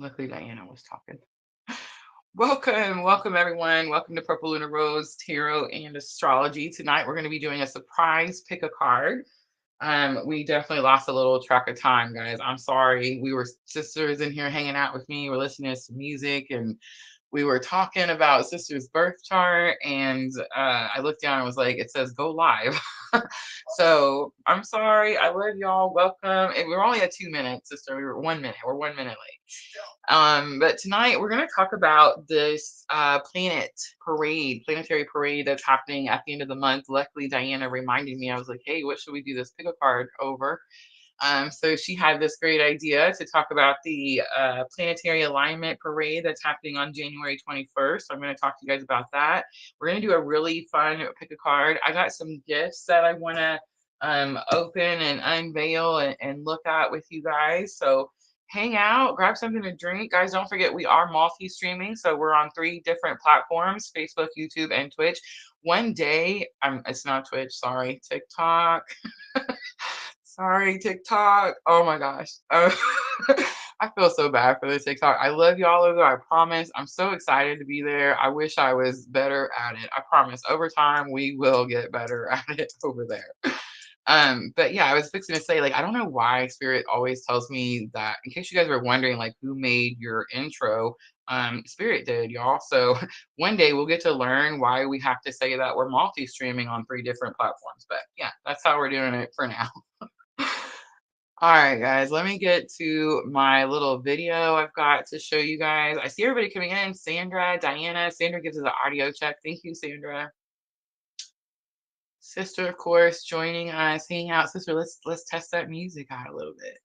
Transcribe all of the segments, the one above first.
Luckily, Diana was talking. Welcome everyone. Welcome to Purple Lunar Rose Tarot and Astrology. Tonight we're going to be doing a surprise pick a card. We definitely lost a little track of time, guys. I'm sorry. We were sisters in here hanging out with me. We're listening to some music and we were talking about sister's birth chart. And I looked down and was like, it says go live. So I'm sorry. I love y'all. Welcome. And we're only at 2 minutes, sister. We were 1 minute. We're 1 minute late. But tonight we're going to talk about this planetary parade that's happening at the end of the month. Luckily, Diana reminded me. I was like, hey, what should we do this pick a card over? So she had this great idea to talk about the planetary alignment parade that's happening on January 21st. So I'm going to talk to you guys about that. We're going to do a really fun pick a card. I got some gifts that I want to open and unveil and look at with you guys. So hang out, grab something to drink. Guys, don't forget we are multi-streaming. So we're on 3 different platforms, Facebook, YouTube, and Twitch. One day, it's not Twitch, sorry, TikTok. Sorry, TikTok. Oh my gosh. I feel so bad for the TikTok. I love y'all over there. I promise. I'm so excited to be there. I wish I was better at it. I promise. Over time, we will get better at it over there. But yeah, I was fixing to say, like, I don't know why Spirit always tells me that, in case you guys were wondering, like, who made your intro, Spirit did, y'all. So one day we'll get to learn why we have to say that we're multi-streaming on 3 different platforms. But yeah, that's how we're doing it for now. All right, guys, let me get to my little video I've got to show you guys. I see everybody coming in. Sandra, Diana. Sandra gives us an audio check. Thank you, Sandra. Sister, of course, joining us, hanging out. Sister, let's test that music out a little bit.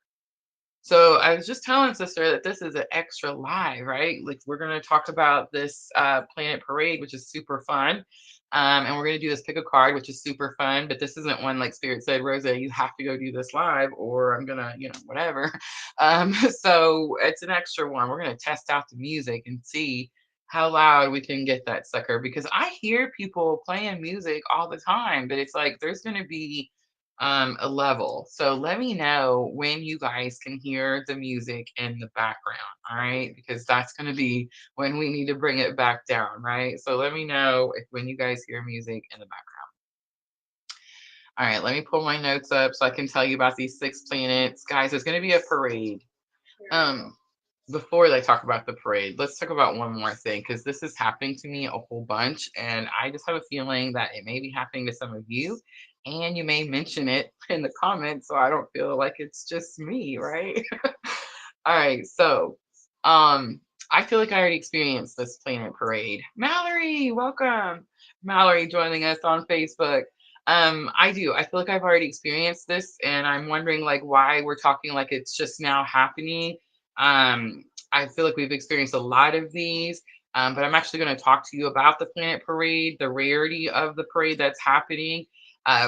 So I was just telling Sister that this is an extra live, right? Like we're gonna talk about this planet parade, which is super fun. And we're gonna do this pick a card, which is super fun. But this isn't one like Spirit said, Rosa, you have to go do this live, or I'm gonna, whatever. So it's an extra one. We're gonna test out the music and see how loud we can get that sucker, because I hear people playing music all the time, but it's like there's gonna be a level. So let me know when you guys can hear the music in the background, all right? Because that's going to be when we need to bring it back down, right? So let me know when you guys hear music in the background. All right, let me pull my notes up so I can tell you about these 6 planets. Guys, there's going to be a parade. Before they talk about the parade, let's talk about one more thing, because this is happening to me a whole bunch, and I just have a feeling that it may be happening to some of you, and you may mention it in the comments so I don't feel like it's just me, right? All right, so I feel like I already experienced this planet parade. Mallory, welcome. Mallory joining us on Facebook. I do. I feel like I've already experienced this, and I'm wondering like why we're talking like it's just now happening. I feel like we've experienced a lot of these, but I'm actually going to talk to you about the planet parade, the rarity of the parade that's happening,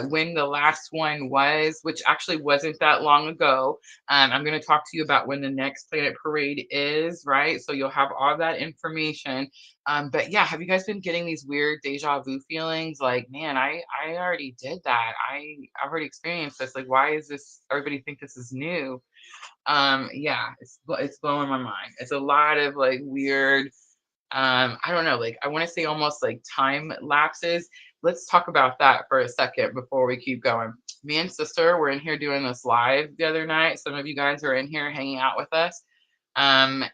when the last one was, which actually wasn't that long ago. I'm going to talk to you about when the next planet parade is, right? So you'll have all that information. But yeah, have you guys been getting these weird deja vu feelings? Like, man, I already did that. I've already experienced this. Like, why is this? Everybody think this is new? Yeah, it's blowing my mind. It's a lot of like weird, I don't know, like I want to say almost like time lapses. Let's talk about that for a second before we keep going. Me and Sister were in here doing this live the other night. Some of you guys are in here hanging out with us. And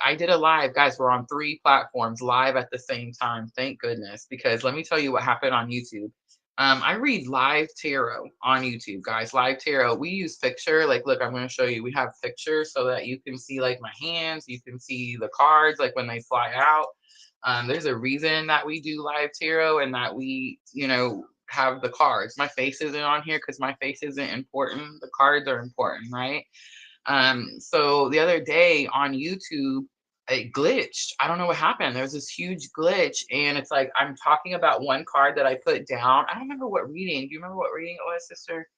I did a live, guys. We're on 3 platforms live at the same time. Thank goodness, because let me tell you what happened on YouTube. I read live tarot on YouTube, guys. Live tarot. We use picture. Like, look, I'm going to show you. We have pictures so that you can see like my hands. You can see the cards, like when they fly out. There's a reason that we do live tarot and that we, have the cards. My face isn't on here because my face isn't important. The cards are important, right? So the other day on YouTube, it glitched. I don't know what happened. There was this huge glitch, and it's like I'm talking about one card that I put down. I don't remember what reading. Do you remember what reading it was, sister?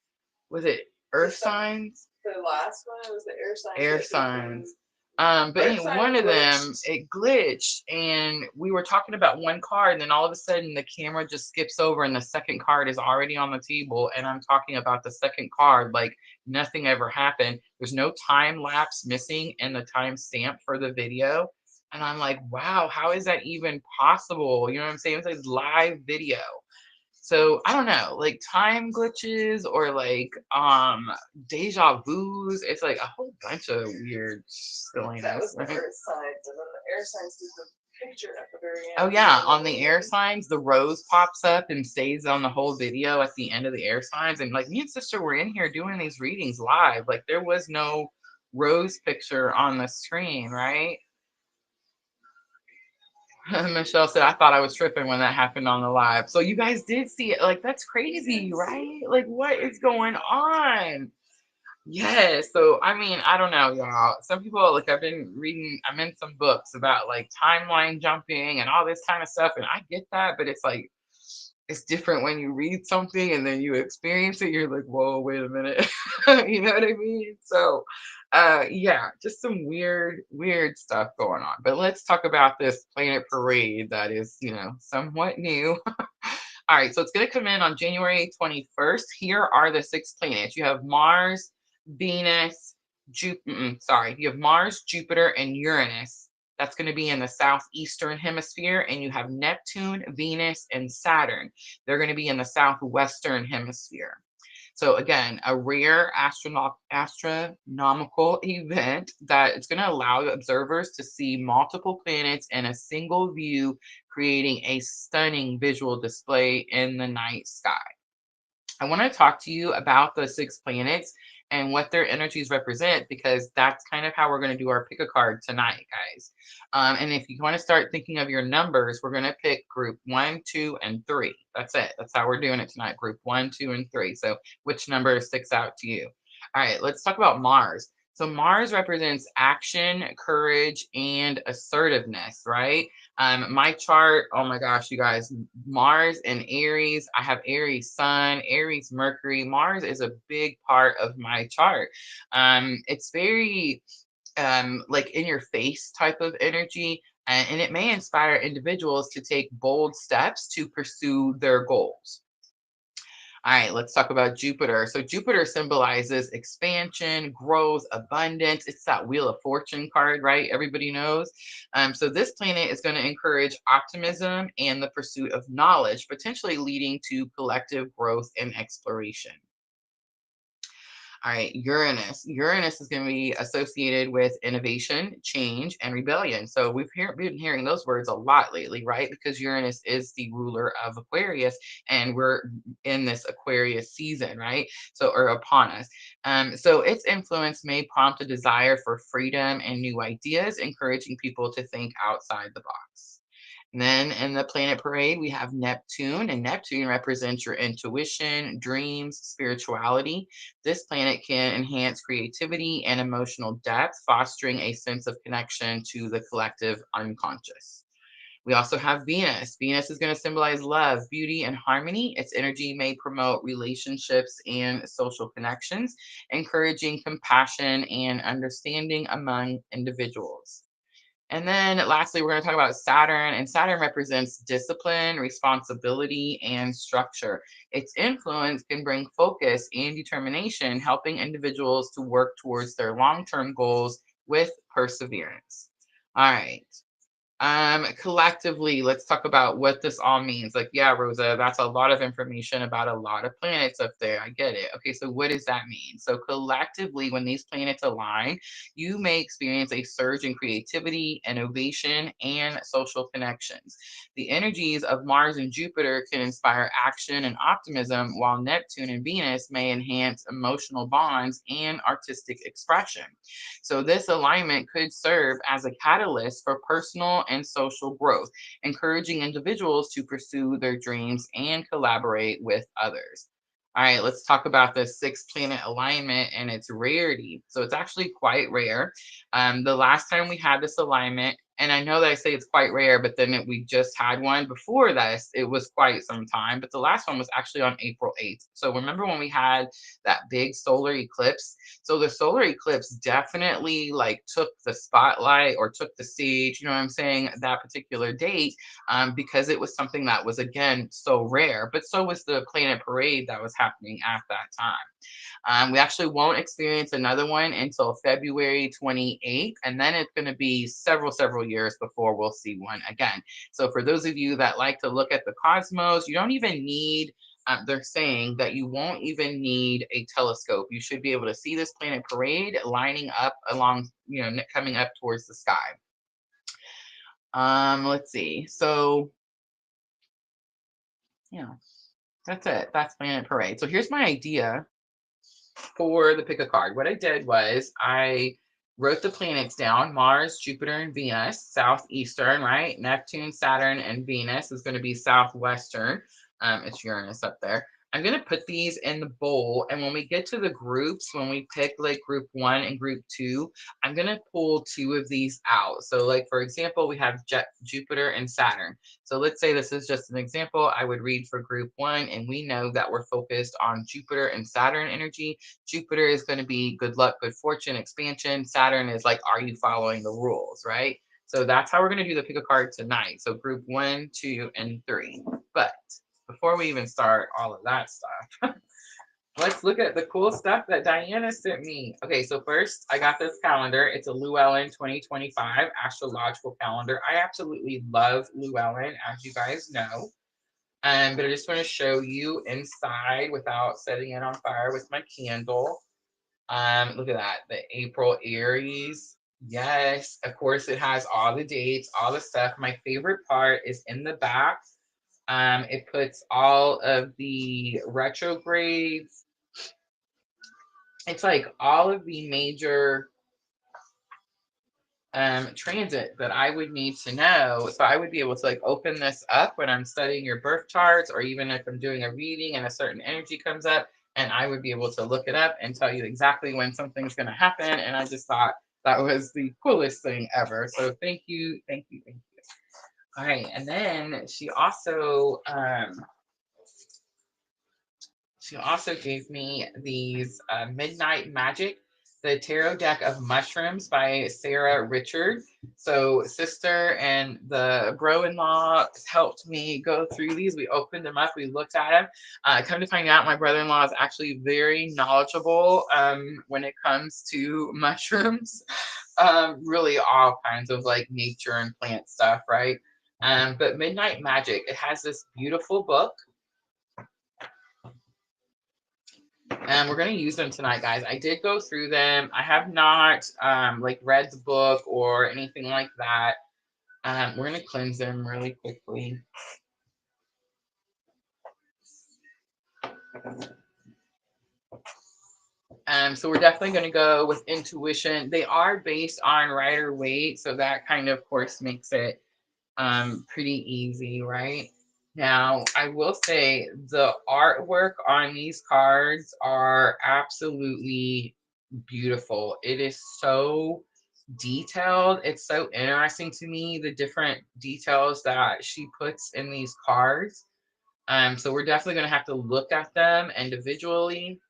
Was it Earth signs? The last one was the air signs. Air signs. But anyway, one of them, it glitched, and we were talking about one card, and then all of a sudden the camera just skips over, and the second card is already on the table, and I'm talking about the second card like nothing ever happened. There's no time lapse missing in the time stamp for the video. And I'm like, wow, how is that even possible? You know what I'm saying? It's like live video. So I don't know, like time glitches or like deja vus. It's like a whole bunch of weird silliness. That was the earth signs, and then the air signs did the picture at the very end. Oh yeah, on the air signs, the rose pops up and stays on the whole video at the end of the air signs. And like me and sister were in here doing these readings live. Like there was no rose picture on the screen, right? Michelle said, I thought I was tripping when that happened on the live. So you guys did see it. Like, that's crazy, right? Like, what is going on? Yes. So, I mean, I don't know, y'all. Some people, like, I've been reading, I'm in some books about like timeline jumping and all this kind of stuff. And I get that, but it's like, it's different when you read something and then you experience it. You're like, whoa, wait a minute. You know what I mean? So, yeah, just some weird stuff going on. But let's talk about this planet parade that is, somewhat new. All right, so it's going to come in on January 21st. Here are the 6 planets. You have Mars, Venus, sorry, you have Mars, Jupiter, and Uranus. That's going to be in the southeastern hemisphere. And you have Neptune, Venus, and Saturn. They're going to be in the southwestern hemisphere. So again, a rare astronomical event that it's going to allow observers to see multiple planets in a single view, creating a stunning visual display in the night sky. I want to talk to you about the 6 planets and what their energies represent, because that's kind of how we're going to do our pick a card tonight, guys. And if you want to start thinking of your numbers, we're going to pick group 1, 2, and 3. That's it. That's how we're doing it tonight. Group 1, 2, and 3. So which number sticks out to you? All right, let's talk about Mars. So Mars represents action, courage, and assertiveness, right? My chart, oh my gosh, you guys, Mars and Aries. I have Aries Sun, Aries Mercury. Mars is a big part of my chart. It's very like in your face type of energy, and it may inspire individuals to take bold steps to pursue their goals. All right, let's talk about Jupiter. So Jupiter symbolizes expansion, growth, abundance. It's that Wheel of Fortune card, right? Everybody knows. So this planet is going to encourage optimism and the pursuit of knowledge, potentially leading to collective growth and exploration. All right, Uranus. Uranus is going to be associated with innovation, change, and rebellion. So been hearing those words a lot lately, right? Because Uranus is the ruler of Aquarius, and we're in this Aquarius season, right? So, or upon us. So its influence may prompt a desire for freedom and new ideas, encouraging people to think outside the box. And then in the planet parade, we have Neptune, and Neptune represents your intuition, dreams, spirituality. This planet can enhance creativity and emotional depth, fostering a sense of connection to the collective unconscious. We also have Venus. Venus is going to symbolize love, beauty, and harmony. Its energy may promote relationships and social connections, encouraging compassion and understanding among individuals. And then lastly, we're going to talk about Saturn, and Saturn represents discipline, responsibility, and structure. Its influence can bring focus and determination, helping individuals to work towards their long-term goals with perseverance. All right. Collectively, let's talk about what this all means. Like, yeah, Rosa, that's a lot of information about a lot of planets up there. I get it. Okay, so what does that mean? So collectively, when these planets align, you may experience a surge in creativity, innovation, and social connections. The energies of Mars and Jupiter can inspire action and optimism, while Neptune and Venus may enhance emotional bonds and artistic expression. So this alignment could serve as a catalyst for personal and social growth, encouraging individuals to pursue their dreams and collaborate with others. All right, let's talk about the 6 planet alignment and its rarity. So it's actually quite rare. The last time we had this alignment And I know that I say it's quite rare, but then we just had one before this. It was quite some time, but the last one was actually on April 8th. So remember when we had that big solar eclipse? So the solar eclipse definitely like took the spotlight or took the stage, you know what I'm saying, that particular date, because it was something that was, again, so rare. But so was the planet parade that was happening at that time. We actually won't experience another one until February 28th, and then it's going to be several years before we'll see one again. So for those of you that like to look at the cosmos, you don't even need, they're saying that you won't even need a telescope. You should be able to see this planet parade lining up along, coming up towards the sky. Let's see. So yeah, that's it. That's planet parade. So here's my idea for the pick a card. What I did was I wrote the planets down: Mars, Jupiter, and Venus, southeastern, right? Neptune, Saturn, and Venus is going to be southwestern. It's Uranus up there. I'm going to put these in the bowl. And when we get to the groups, when we pick like group 1 and group 2, I'm going to pull 2 of these out. So like, for example, we have Jupiter and Saturn. So let's say this is just an example. I would read for group 1, and we know that we're focused on Jupiter and Saturn energy. Jupiter is going to be good luck, good fortune, expansion. Saturn is like, are you following the rules, right? So that's how we're going to do the pick a card tonight. So group 1, 2, and 3. But before we even start all of that stuff, let's look at the cool stuff that Diana sent me. Okay, so first I got this calendar. It's a Llewellyn 2025 astrological calendar. I absolutely love Llewellyn, as you guys know. But I just want to show you inside without setting it on fire with my candle. Look at that, the April Aries. Yes, of course it has all the dates, all the stuff. My favorite part is in the back. It puts all of the retrogrades. It's like all of the major transit that I would need to know. So I would be able to like open this up when I'm studying your birth charts, or even if I'm doing a reading and a certain energy comes up, and I would be able to look it up and tell you exactly when something's going to happen. And I just thought that was the coolest thing ever. So thank you, thank you, thank you. All right, and then she also gave me these Midnight Magic, the Tarot Deck of Mushrooms by Sarah Richard. So sister and the bro-in-law helped me go through these. We opened them up. We looked at them. Come to find out, my brother-in-law is actually very knowledgeable when it comes to mushrooms. Really all kinds of like nature and plant stuff, right? But Midnight Magic, it has this beautiful book. And we're going to use them tonight, guys. I did go through them. I have not like read the book or anything like that. We're going to cleanse them really quickly. So we're definitely going to go with intuition. They are based on Rider Waite, so that kind of course makes it pretty easy, right? Now, I will say the artwork on these cards are absolutely beautiful. It is so detailed. It's so interesting to me, the different details that she puts in these cards. So we're definitely going to have to look at them individually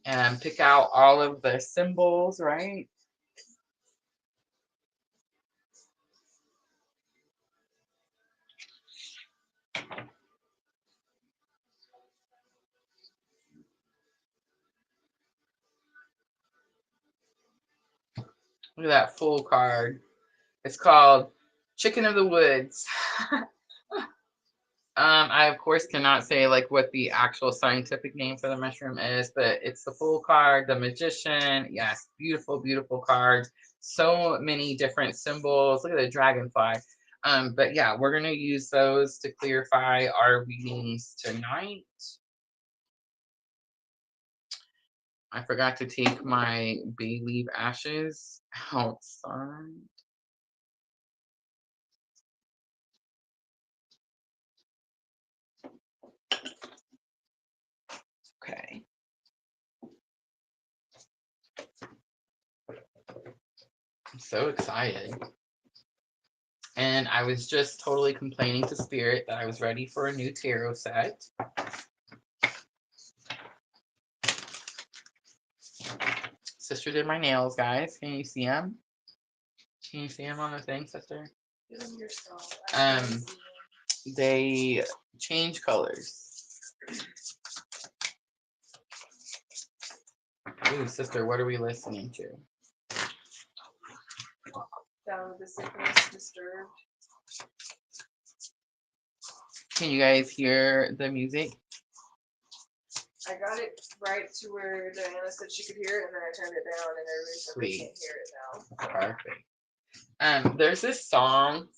and pick out all of the symbols, right? Look at that full card. It's called Chicken of the Woods. I of course cannot say like what the actual scientific name for the mushroom is, but it's the full card, the magician. Yes, beautiful, beautiful cards. So many different symbols. Look at the dragonfly. But yeah, we're gonna use those to clarify our readings tonight. I forgot to take my bay leaf ashes outside. Okay. I'm so excited. And I was just totally complaining to Spirit that I was ready for a new tarot set. Sister did my nails, guys. Can you see them? Can you see them on the thing, sister? They change colors. Ooh, sister, what are we listening to? Sound of the sickness, disturbed. Can you guys hear the music? I got it right to where Diana said she could hear it, and then I turned it down, and everybody said they can't hear it now. Perfect. There's this song.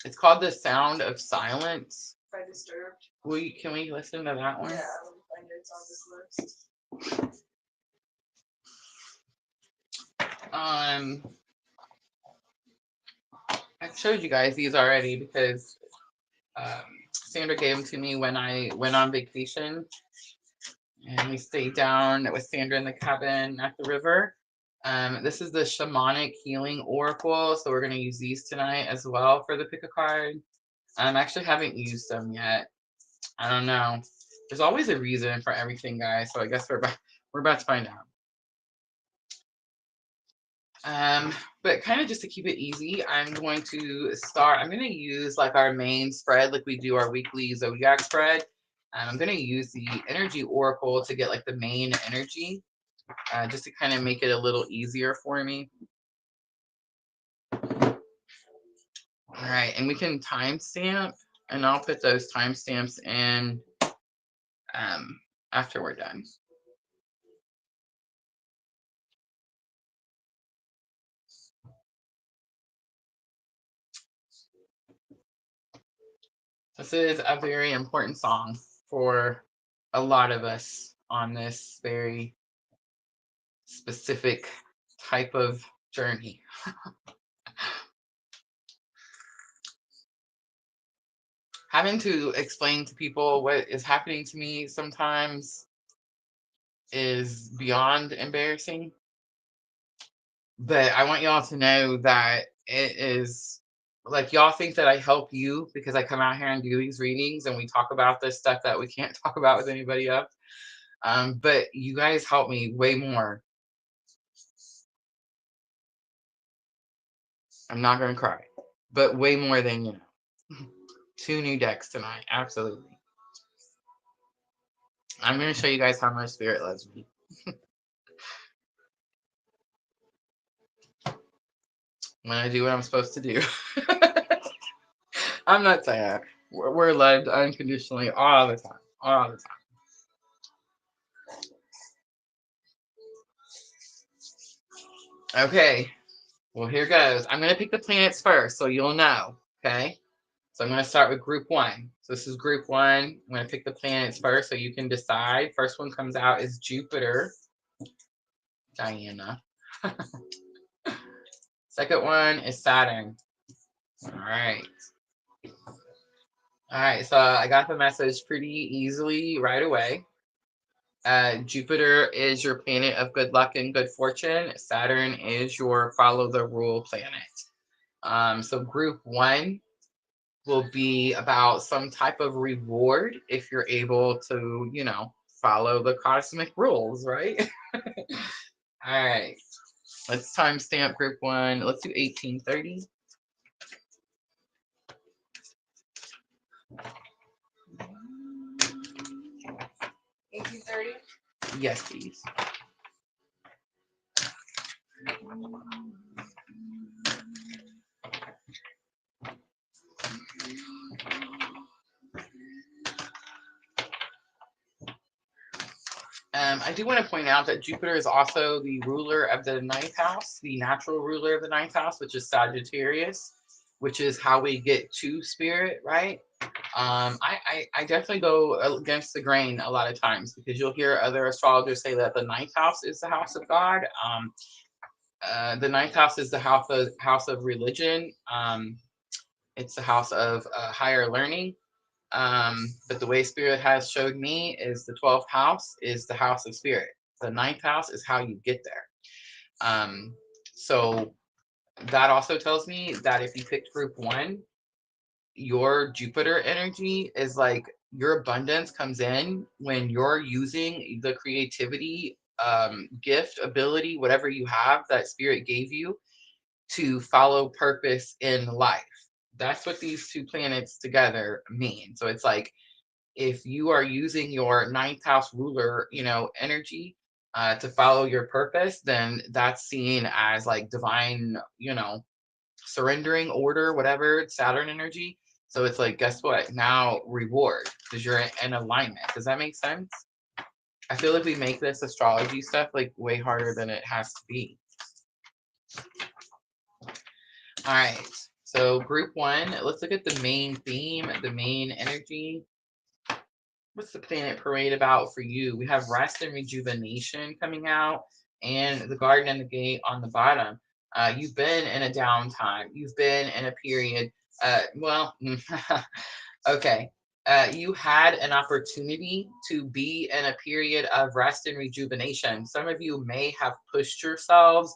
It's called "The Sound of Silence" by Disturbed. Can we listen to that one? Yeah, let me find it. It's on this list. I showed you guys these already because Sandra gave them to me when I went on vacation, and we stayed down with Sandra in the cabin at the river. This is the Shamanic Healing Oracle, so we're going to use these tonight as well for the pick a card. I actually haven't used them yet. I don't know. There's always a reason for everything, guys, so I guess we're about to find out. But kind of just to keep it easy, I'm going to use like our main spread, like we do our weekly zodiac spread. I'm going to use the energy oracle to get like the main energy, just to kind of make it a little easier for me. All right, and we can timestamp, and I'll put those timestamps in after we're done. This is a very important song for a lot of us on this very specific type of journey. Having to explain to people what is happening to me sometimes is beyond embarrassing. But I want y'all to know that it is like, y'all think that I help you because I come out here and do these readings and we talk about this stuff that we can't talk about with anybody else. But you guys help me way more. I'm not going to cry, but way more than, 2 new decks tonight. Absolutely. I'm going to show you guys how much Spirit loves me. When I do what I'm supposed to do. I'm not saying we're loved unconditionally all the time. All the time. Okay. Well, here goes. I'm going to pick the planets first so you'll know. Okay. So I'm going to start with group 1. So this is group 1. I'm going to pick the planets first so you can decide. First one comes out is Jupiter. Diana. Second one is Saturn. All right. All right. So I got the message pretty easily right away. Jupiter is your planet of good luck and good fortune. Saturn is your follow the rule planet. So group 1 will be about some type of reward if you're able to, follow the cosmic rules, right? All right. Let's timestamp group 1. Let's do 1830. 1830? Yes, please. I do want to point out that Jupiter is also the ruler of the 9th house, the natural ruler of the 9th house, which is Sagittarius, which is how we get to Spirit, right? I definitely go against the grain a lot of times because you'll hear other astrologers say that the 9th house is the house of God. The 9th house is the house of religion. It's the house of higher learning. But the way Spirit has showed me is the 12th house is the house of Spirit. The 9th house is how you get there. So that also tells me that if you picked group 1, your Jupiter energy is like your abundance comes in when you're using the creativity, gift, ability, whatever you have that spirit gave you to follow purpose in life. That's what these two planets together mean. So it's like if you are using your ninth house ruler, energy to follow your purpose, then that's seen as like divine, surrendering order, whatever, Saturn energy. So it's like, guess what? Now reward because you're in alignment. Does that make sense? I feel like we make this astrology stuff like way harder than it has to be. All right. So group 1, let's look at the main theme, the main energy. What's the Planet Parade about for you? We have rest and rejuvenation coming out, and the Garden and the Gate on the bottom. You've been in a downtime. You've been in a period. Well, okay. You had an opportunity to be in a period of rest and rejuvenation. Some of you may have pushed yourselves,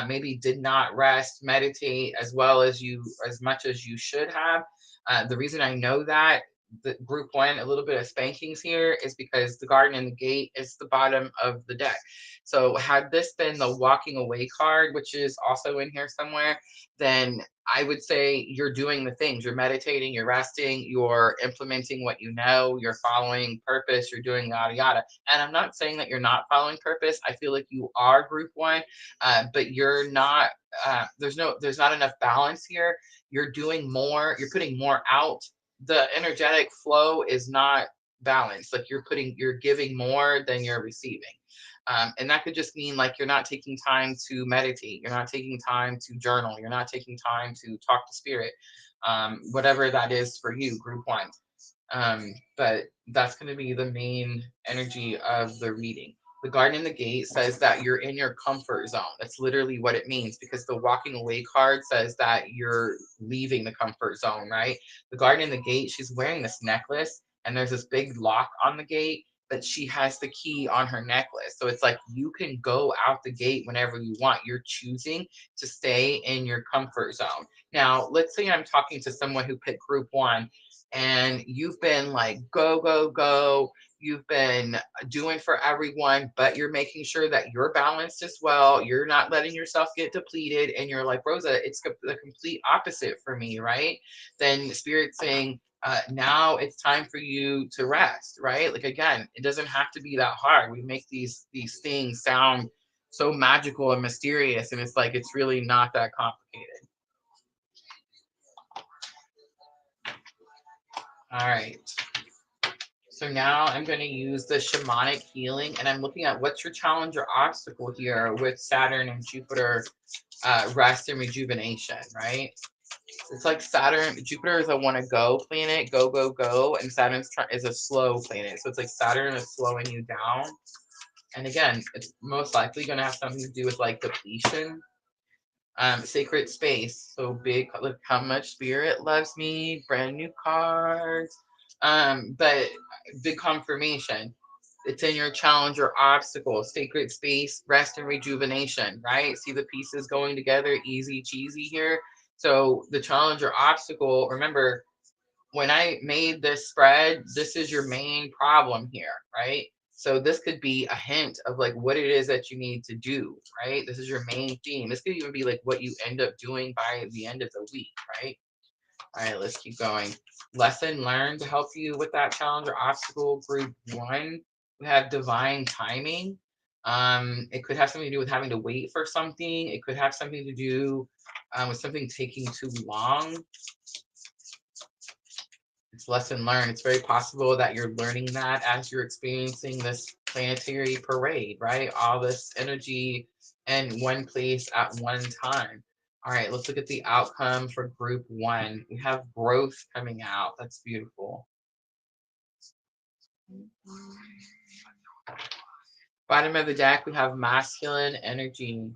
maybe did not rest, meditate as much as you should have. The reason I know that the group 1, a little bit of spankings here, is because the Garden and the Gate is the bottom of the deck. So had this been the walking away card, which is also in here somewhere, then I would say you're doing the things. You're meditating, you're resting, you're implementing what you know, you're following purpose, you're doing yada yada. And I'm not saying that you're not following purpose. I feel like you are group 1, but you're not. There's not enough balance here. You're doing more. You're putting more out. The energetic flow is not balanced. Like you're giving more than you're receiving. And that could just mean like you're not taking time to meditate, you're not taking time to journal, you're not taking time to talk to spirit, whatever that is for you, group 1. But that's going to be the main energy of the reading. The Garden in the Gate says that you're in your comfort zone. That's literally what it means, because the walking away card says that you're leaving the comfort zone, right? The Garden in the Gate, she's wearing this necklace and there's this big lock on the gate, but she has the key on her necklace. So it's like you can go out the gate whenever you want. You're choosing to stay in your comfort zone. Now, let's say I'm talking to someone who picked group 1 and you've been like, go, go, go. You've been doing for everyone, but you're making sure that you're balanced as well. You're not letting yourself get depleted. And you're like, Rosa, it's the complete opposite for me, right? Then Spirit's saying, now it's time for you to rest, right? Like, again, it doesn't have to be that hard. We make these things sound so magical and mysterious, and it's like it's really not that complicated. All right. So now I'm going to use the shamanic healing, and I'm looking at what's your challenge or obstacle here with Saturn and Jupiter, rest and rejuvenation, right? It's like Jupiter is a want to go planet, go, go, go, and Saturn is a slow planet. So it's like Saturn is slowing you down. And again, it's most likely going to have something to do with like depletion. Sacred space. So big, look how much spirit loves me, brand new cards. But big confirmation. It's in your challenge or obstacle, sacred space, rest and rejuvenation, right? See the pieces going together, easy cheesy here. So the challenge or obstacle, remember, when I made this spread, this is your main problem here, right? So this could be a hint of like what it is that you need to do, right? This is your main theme. This could even be like what you end up doing by the end of the week, right? All right, let's keep going. Lesson learned to help you with that challenge or obstacle, group 1. We have divine timing. It could have something to do with having to wait for something. It could have something to do with something taking too long. It's lesson learned. It's very possible that you're learning that as you're experiencing this planetary parade, right? All this energy in one place at one time. All right, let's look at the outcome for group 1. We have growth coming out. That's beautiful. Bottom of the deck, we have masculine energy.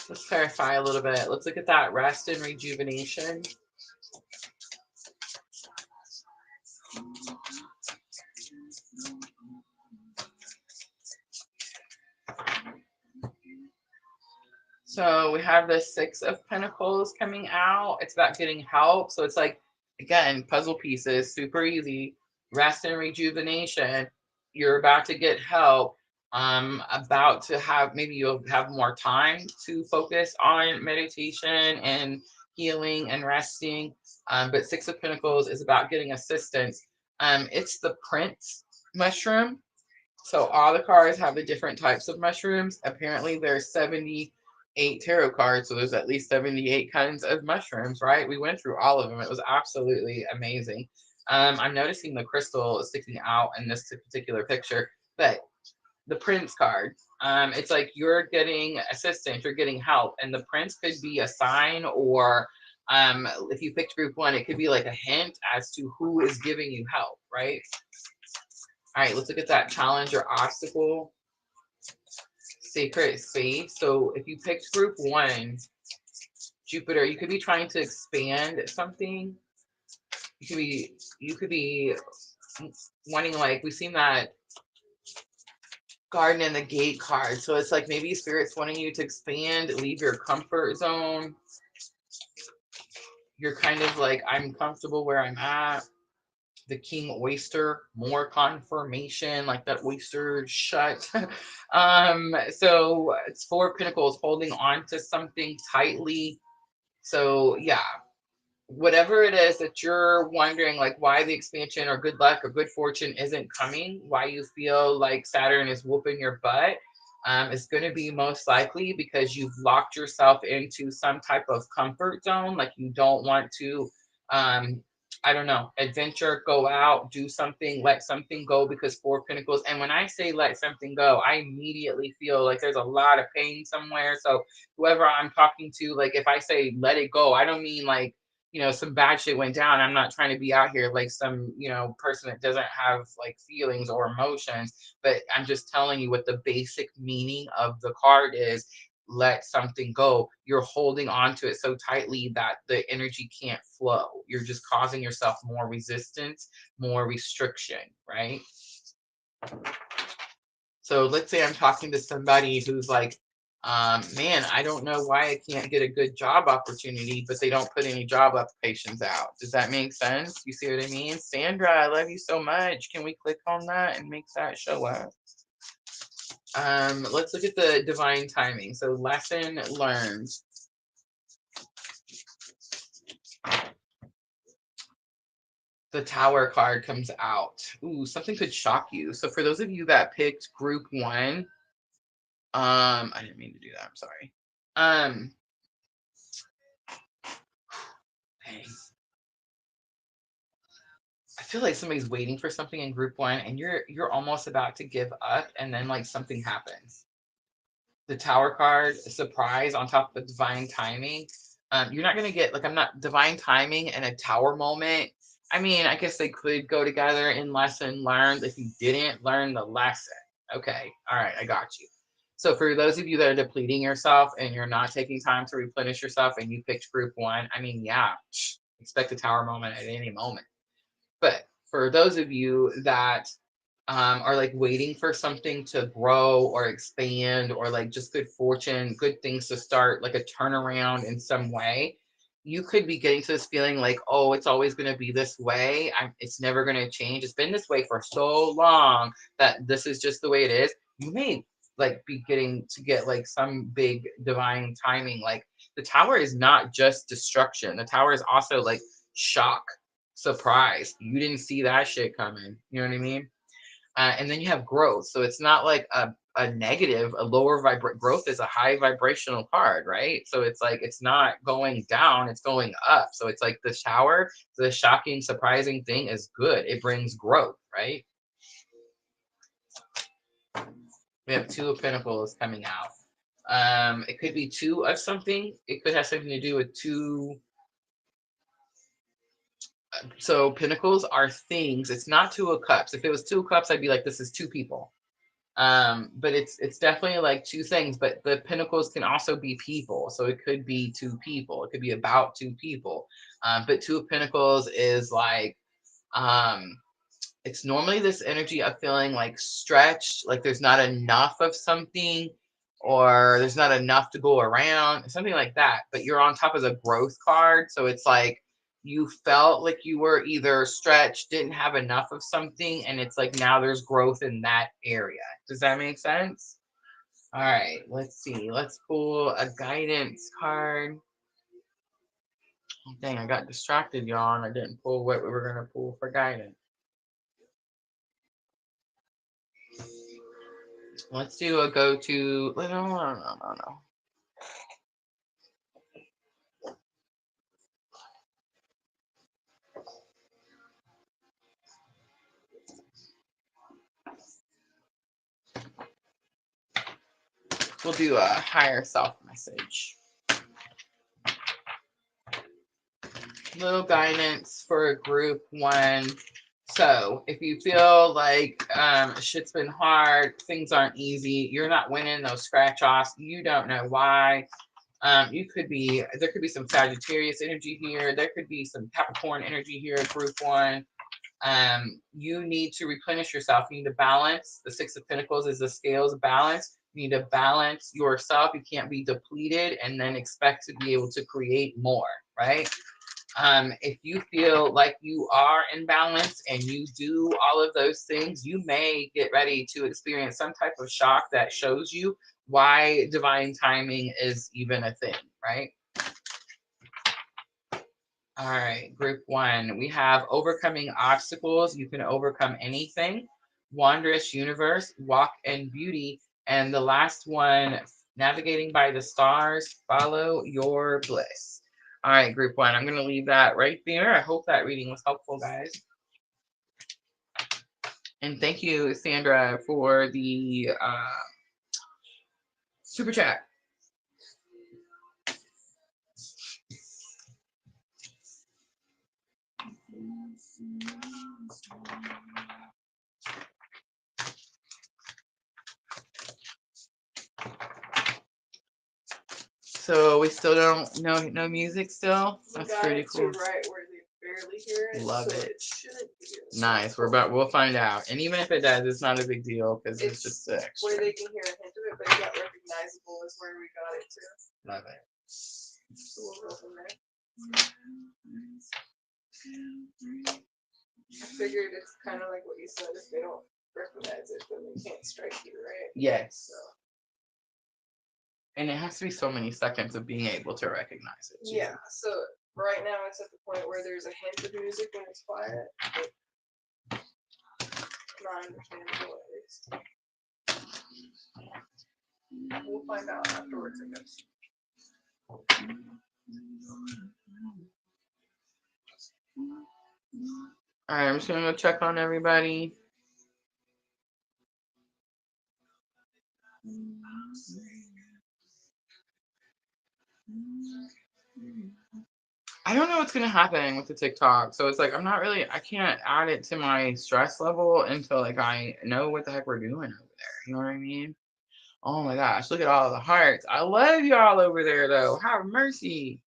Let's clarify a little bit. Let's look at that rest and rejuvenation. So we have the Six of Pentacles coming out. It's about getting help. So it's like, again, puzzle pieces, super easy. Rest and rejuvenation. You're about to get help. About to have, maybe you'll have more time to focus on meditation and healing and resting. But Six of Pentacles is about getting assistance. It's the Prince mushroom. So all the cards have the different types of mushrooms. Apparently there's 78 tarot cards, so there's at least 78 kinds of mushrooms, right? We went through all of them. It was absolutely amazing. I'm noticing the crystal sticking out in this particular picture, but the Prince card, it's like you're getting assistance, you're getting help, and the Prince could be a sign, or if you picked group one, it could be like a hint as to who is giving you help, right? All right, let's look at that challenge or obstacle. Sacred space. So if you picked group one, Jupiter, you could be trying to expand something. You could be wanting, like, we've seen that garden and the gate card. So it's like maybe spirit's wanting you to expand, leave your comfort zone. You're kind of like, I'm comfortable where I'm at. The king oyster, more confirmation, like that oyster shut. So it's Four of Pentacles, holding on to something tightly. So yeah, whatever it is that you're wondering, like why the expansion or good luck or good fortune isn't coming, why you feel like Saturn is whooping your butt, is going to be most likely because you've locked yourself into some type of comfort zone. Like you don't want to, I don't know, adventure, go out, do something, let something go, because Four of Pentacles. And when I say let something go, I immediately feel like there's a lot of pain somewhere. So whoever I'm talking to, like if I say let it go, I don't mean like, some bad shit went down. I'm not trying to be out here like some, person that doesn't have like feelings or emotions, but I'm just telling you what the basic meaning of the card is. Let something go. You're holding on to it so tightly that the energy can't flow. You're just causing yourself more resistance, more restriction, right? So let's say I'm talking to somebody who's like, man, I don't know why I can't get a good job opportunity, but they don't put any job applications out. Does that make sense? You see what I mean? Sandra, I love you so much. Can we click on that and make that show up? Let's look at the divine timing. So lesson learned. The Tower card comes out. Ooh, something could shock you. So for those of you that picked group one, I didn't mean to do that. I'm sorry. Dang. I feel like somebody's waiting for something in group one, and you're almost about to give up, and then like something happens. The Tower card, surprise on top of divine timing. You're not gonna get, like, I'm not divine timing and a tower moment. I mean, I guess they could go together in lesson learned if you didn't learn the lesson. Okay, all right, I got you. So for those of you that are depleting yourself and you're not taking time to replenish yourself and you picked group one, I mean, yeah, expect a tower moment at any moment. But for those of you that are like waiting for something to grow or expand, or like just good fortune, good things to start, like a turnaround in some way, you could be getting to this feeling like, oh, it's always going to be this way. It's never going to change. It's been this way for so long that this is just the way it is. You may like be getting to get like some big divine timing. Like the Tower is not just destruction. The Tower is also like shock, surprise. You didn't see that shit coming. You know what I mean? And then you have growth. So it's not like a negative, a lower growth is a high vibrational card, right? So it's like, it's not going down, it's going up. So it's like the Tower, the shocking, surprising thing is good. It brings growth, right? We have Two of Pentacles coming out. It could be two of something. It could have something to do with two. So Pentacles are things. It's not Two of Cups. If it was Two of Cups, I'd be like, this is two people. But it's definitely like two things, but the pentacles can also be people. So it could be two people. It could be about two people. But two of pentacles is like, it's normally this energy of feeling like stretched, like there's not enough of something, or there's not enough to go around, something like that. But you're on top of the growth card. So it's like you felt like you were either stretched, didn't have enough of something, and it's like now there's growth in that area. Does that make sense? All right, let's see. Let's pull a guidance card. Oh, dang, I got distracted, y'all, and I didn't pull what we were going to pull for guidance. Let's do a go-to. No. We'll do a higher self message. Little guidance for group 1. So if you feel like shit's been hard, things aren't easy, you're not winning those scratch offs, you don't know why. There could be some Sagittarius energy here. There could be some Capricorn energy here, group 1. You need to replenish yourself. You need to balance. The 6 of Pentacles is the scales balance. You need to balance yourself. You can't be depleted and then expect to be able to create more, right? If you feel like you are in balance and you do all of those things, you may get ready to experience some type of shock that shows you why divine timing is even a thing, right? All right, group 1, we have overcoming obstacles. You can overcome anything. Wondrous universe, walk in beauty. And the last one, navigating by the stars, follow your bliss. All right, group 1, I'm going to leave that right there. I hope that reading was helpful, guys. And thank you, Sandra, for the super chat. So we still don't know no music still. That's pretty cool. Right where they barely hear it. Love so it. Shouldn't be nice. We'll find out. And even if it does, it's not a big deal because it's just extra. Where they can hear a hint of it, but it's not recognizable is where we got it to. Love it. So we'll go from there. I figured it's kind of like what you said. If they don't recognize it, then they can't strike you, right? Yes. So. And it has to be so many seconds of being able to recognize it. Too. Yeah. So right now it's at the point where there's a hint of music when it's quiet. Not understandable at least. We'll find out afterwards, I guess. All right, I'm just gonna go check on everybody. I don't know what's gonna happen with the TikTok, so it's like I can't add it to my stress level until like I know what the heck we're doing over there. You know what I mean? Oh my gosh, look at all the hearts. I love y'all over there though. Have mercy.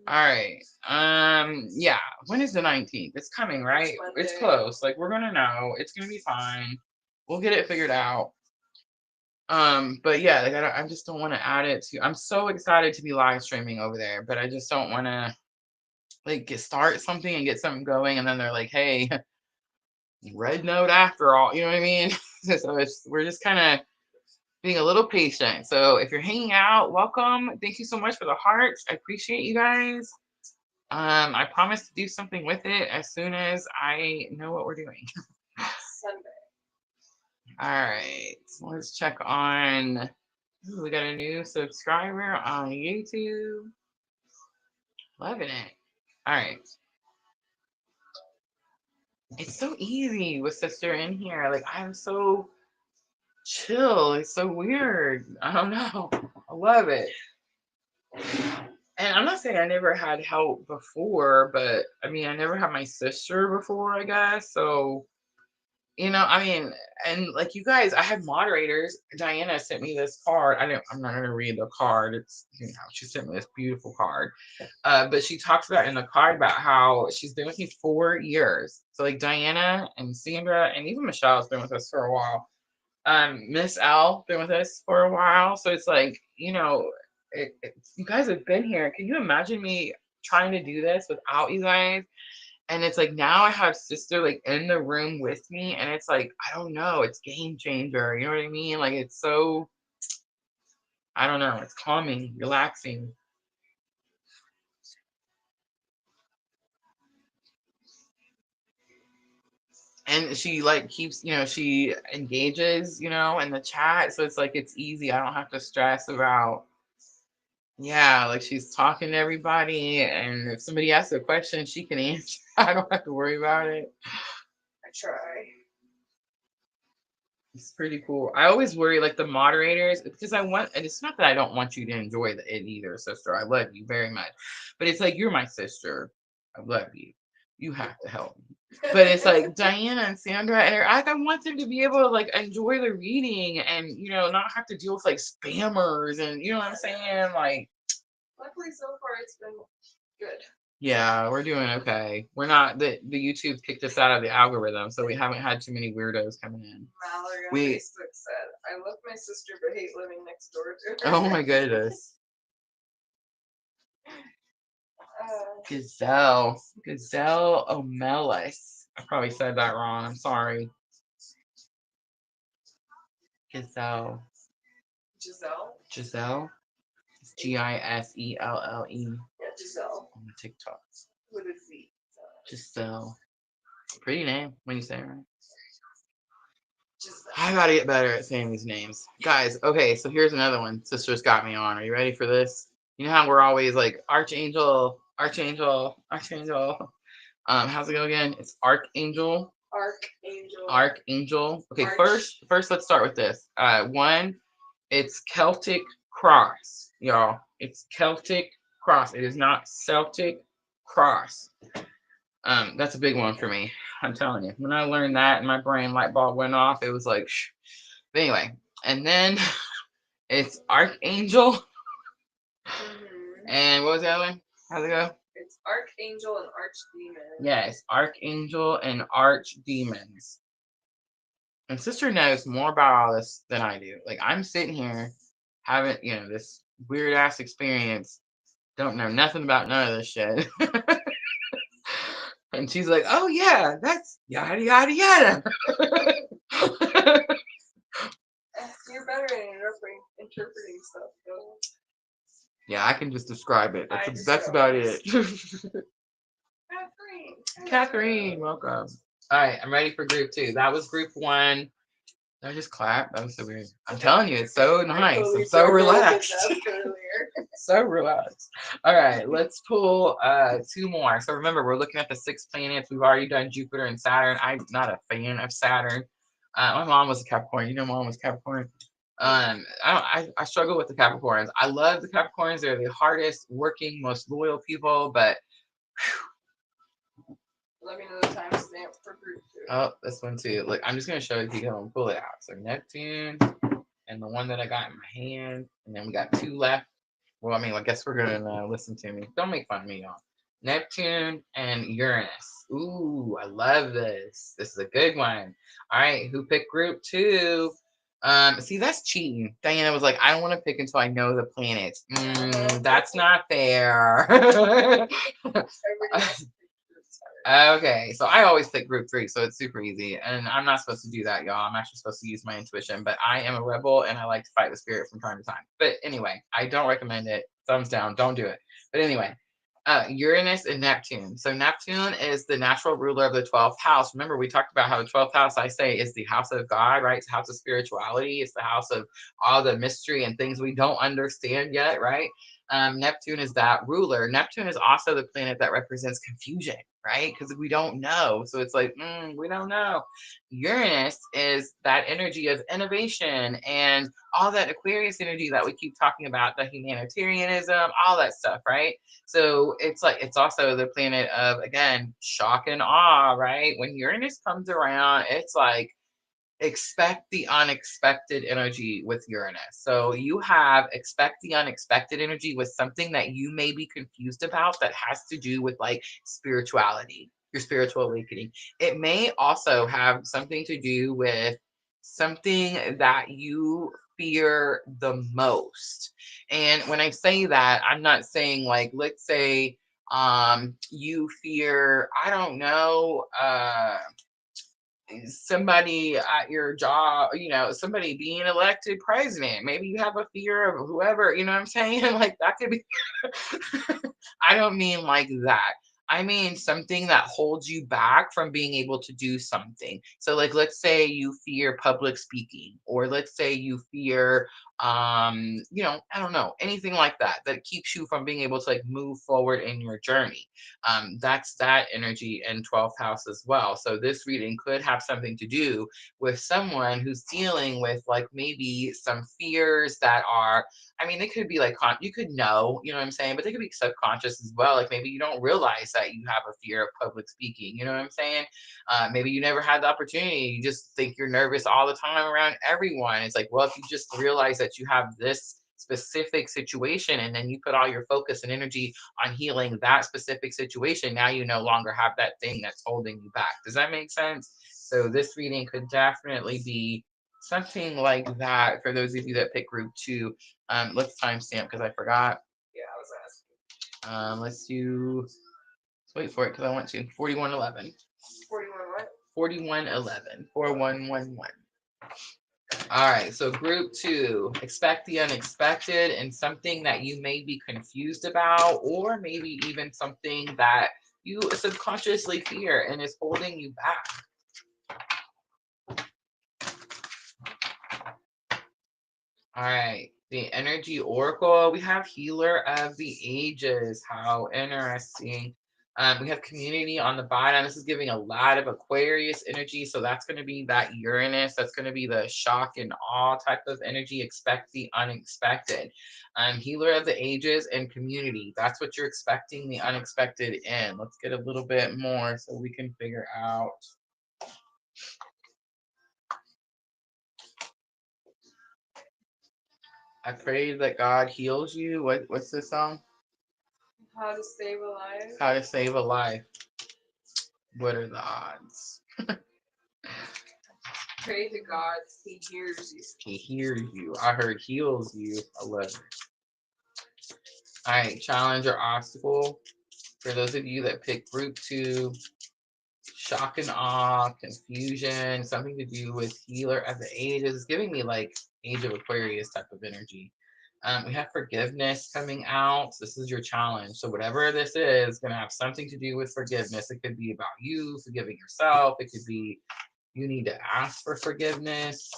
All right. Yeah. When is the 19th? It's coming, right? It's close. Like we're gonna know. It's gonna be fine. We'll get it figured out. But yeah, like I just don't want to add it to. I'm so excited to be live streaming over there, but I just don't want to like start something and get something going, and then they're like, "Hey, red note after all." You know what I mean? So we're just kind of being a little patient. So if you're hanging out, welcome. Thank you so much for the hearts. I appreciate you guys. I promise to do something with it as soon as I know what we're doing. Sunday. All right, so let's check on. Ooh, we got a new subscriber on YouTube. Loving it. All right. It's so easy with sister in here. Like I'm so chill. It's so weird. I don't know. I love it. And I'm not saying I never had help before, but I mean, I never had my sister before, I guess. So, you know, I mean, And like you guys, I had moderators. Diana sent me this card. I'm not gonna read the card. It's, she sent me this beautiful card. But she talks about in the card about how she's been with me 4 years. So like Diana and Sandra and even Michelle's been with us for a while. Miss L been with us for a while. So it's like, you guys have been here. Can you imagine me trying to do this without you guys? And it's like now I have sister like in the room with me, and it's like, I don't know, it's game changer. You know what I mean? Like it's so, I don't know, it's calming, relaxing. And she like keeps, she engages, in the chat. So it's like it's easy. I don't have to stress about, yeah, like she's talking to everybody, and if somebody asks a question, she can answer. I don't have to worry about it. I try. It's pretty cool. I always worry, like the moderators, because and it's not that I don't want you to enjoy it either, sister. I love you very much. But it's like, you're my sister. I love you. You have to help me. But it's like Diana and Sandra, and I want them to be able to like enjoy the reading and, not have to deal with like spammers and, you know what I'm saying? Like, luckily so far it's been good. Yeah, we're doing okay. We're not, the YouTube kicked us out of the algorithm, so we haven't had too many weirdos coming in. Mallory on Facebook said, I love my sister but hate living next door to her. Oh my goodness. Gazelle Omelis. I probably said that wrong. I'm sorry. Giselle. Giselle. It's Giselle. Yeah, Giselle. On the TikTok. With a Z. Giselle. Pretty name when you say it right. I gotta get better at saying these names. Guys, okay, so here's another one. Sister's got me on. Are you ready for this? You know how we're always like, Archangel. How's it go again? It's Archangel. Okay, first let's start with this. One, it's Celtic cross, y'all. It's Celtic cross. It is not Celtic cross. That's a big one for me. I'm telling you. When I learned that and my brain light bulb went off, it was like, shh. But anyway, and then it's Archangel. Mm-hmm. And what was the other one? How's it go? It's Archangel and Archdemon. Yes, Archangel and Archdemons. And sister knows more about all this than I do. Like, I'm sitting here having, this weird ass experience. Don't know nothing about none of this shit. And she's like, oh yeah, that's yada yada yada. You're better at interpreting stuff, though. Yeah, I can just describe it. That's about it. Catherine, welcome. All right, I'm ready for group 2. That was group 1. Did I just clap? That was so weird. I'm telling you, it's so nice. I'm so relaxed. So relaxed. All right, let's pull 2 more. So remember, we're looking at the 6 planets. We've already done Jupiter and Saturn. I'm not a fan of Saturn. My mom was a Capricorn. Mom was Capricorn. I struggle with the Capricorns. I love the Capricorns. They're the hardest working, most loyal people, but let me know the timestamp for group 2. Oh, this one too. Look, I'm just gonna show you people and pull it out. So Neptune and the one that I got in my hand, and then we got 2 left. Well, I guess we're gonna listen to me. Don't make fun of me, y'all. Neptune and Uranus. Ooh, I love this. This is a good one. All right, who picked group 2? See, that's cheating. Diana was like, I don't want to pick until I know the planets. That's not fair. Okay, so I always pick group 3, so it's super easy. And I'm not supposed to do that, y'all. I'm actually supposed to use my intuition, but I am a rebel and I like to fight the spirit from time to time. But anyway, I don't recommend it. Thumbs down, don't do it. But anyway, Uranus and Neptune. So Neptune is the natural ruler of the 12th house. Remember, we talked about how the 12th house, I say, is the house of God, right? It's the house of spirituality. It's the house of all the mystery and things we don't understand yet, right? Neptune is that ruler. Neptune is also the planet that represents confusion, right? Because we don't know. So it's like, we don't know. Uranus is that energy of innovation and all that Aquarius energy that we keep talking about, the humanitarianism, all that stuff, right? So it's like, it's also the planet of, again, shock and awe, right? When Uranus comes around, it's like, expect the unexpected energy with Uranus. So you have expect the unexpected energy with something that you may be confused about that has to do with like spirituality, your spiritual awakening. It may also have something to do with something that you fear the most. And when I say that, I'm not saying like, let's say you fear, I don't know, somebody at your job, somebody being elected president. Maybe you have a fear of whoever, you know what I'm saying? Like that could be, I don't mean like that. I mean something that holds you back from being able to do something. So like let's say you fear public speaking, or let's say you fear I don't know, anything like that that keeps you from being able to like move forward in your journey. That's that energy in 12th house as well. So this reading could have something to do with someone who's dealing with like maybe some fears that are, I mean, they could be like, you could know, you know what I'm saying? But they could be subconscious as well. Like maybe you don't realize that you have a fear of public speaking. You know what I'm saying? Maybe you never had the opportunity. You just think you're nervous all the time around everyone. It's like, well, if you just realize that you have this specific situation and then you put all your focus and energy on healing that specific situation, now you no longer have that thing that's holding you back. Does that make sense? So this reading could definitely be something like that for those of you that pick group 2. Let's timestamp because I forgot. Yeah, I was asking. Let's wait for it because I want to. 4111. 41 what? 4111. 4111. All right, so group 2, expect the unexpected and something that you may be confused about, or maybe even something that you subconsciously fear and is holding you back. All right, the energy oracle, we have healer of the ages. How interesting. We have community on the bottom. This is giving a lot of Aquarius energy. So that's going to be that Uranus. That's going to be the shock and awe type of energy. Expect the unexpected. Healer of the ages and community. That's what you're expecting the unexpected in. Let's get a little bit more so we can figure out. I pray that God heals you. What's this song? How to save a life. How to save a life. What are the odds? Pray to God, He hears you. He hears you. I heard heals you. I love it. All right, challenge or obstacle. For those of you that pick group 2, shock and awe, confusion, something to do with healer of the ages. It's giving me like age of Aquarius type of energy. We have forgiveness coming out. So this is your challenge. So whatever this is going to have something to do with forgiveness. It could be about you forgiving yourself. It could be you need to ask for forgiveness.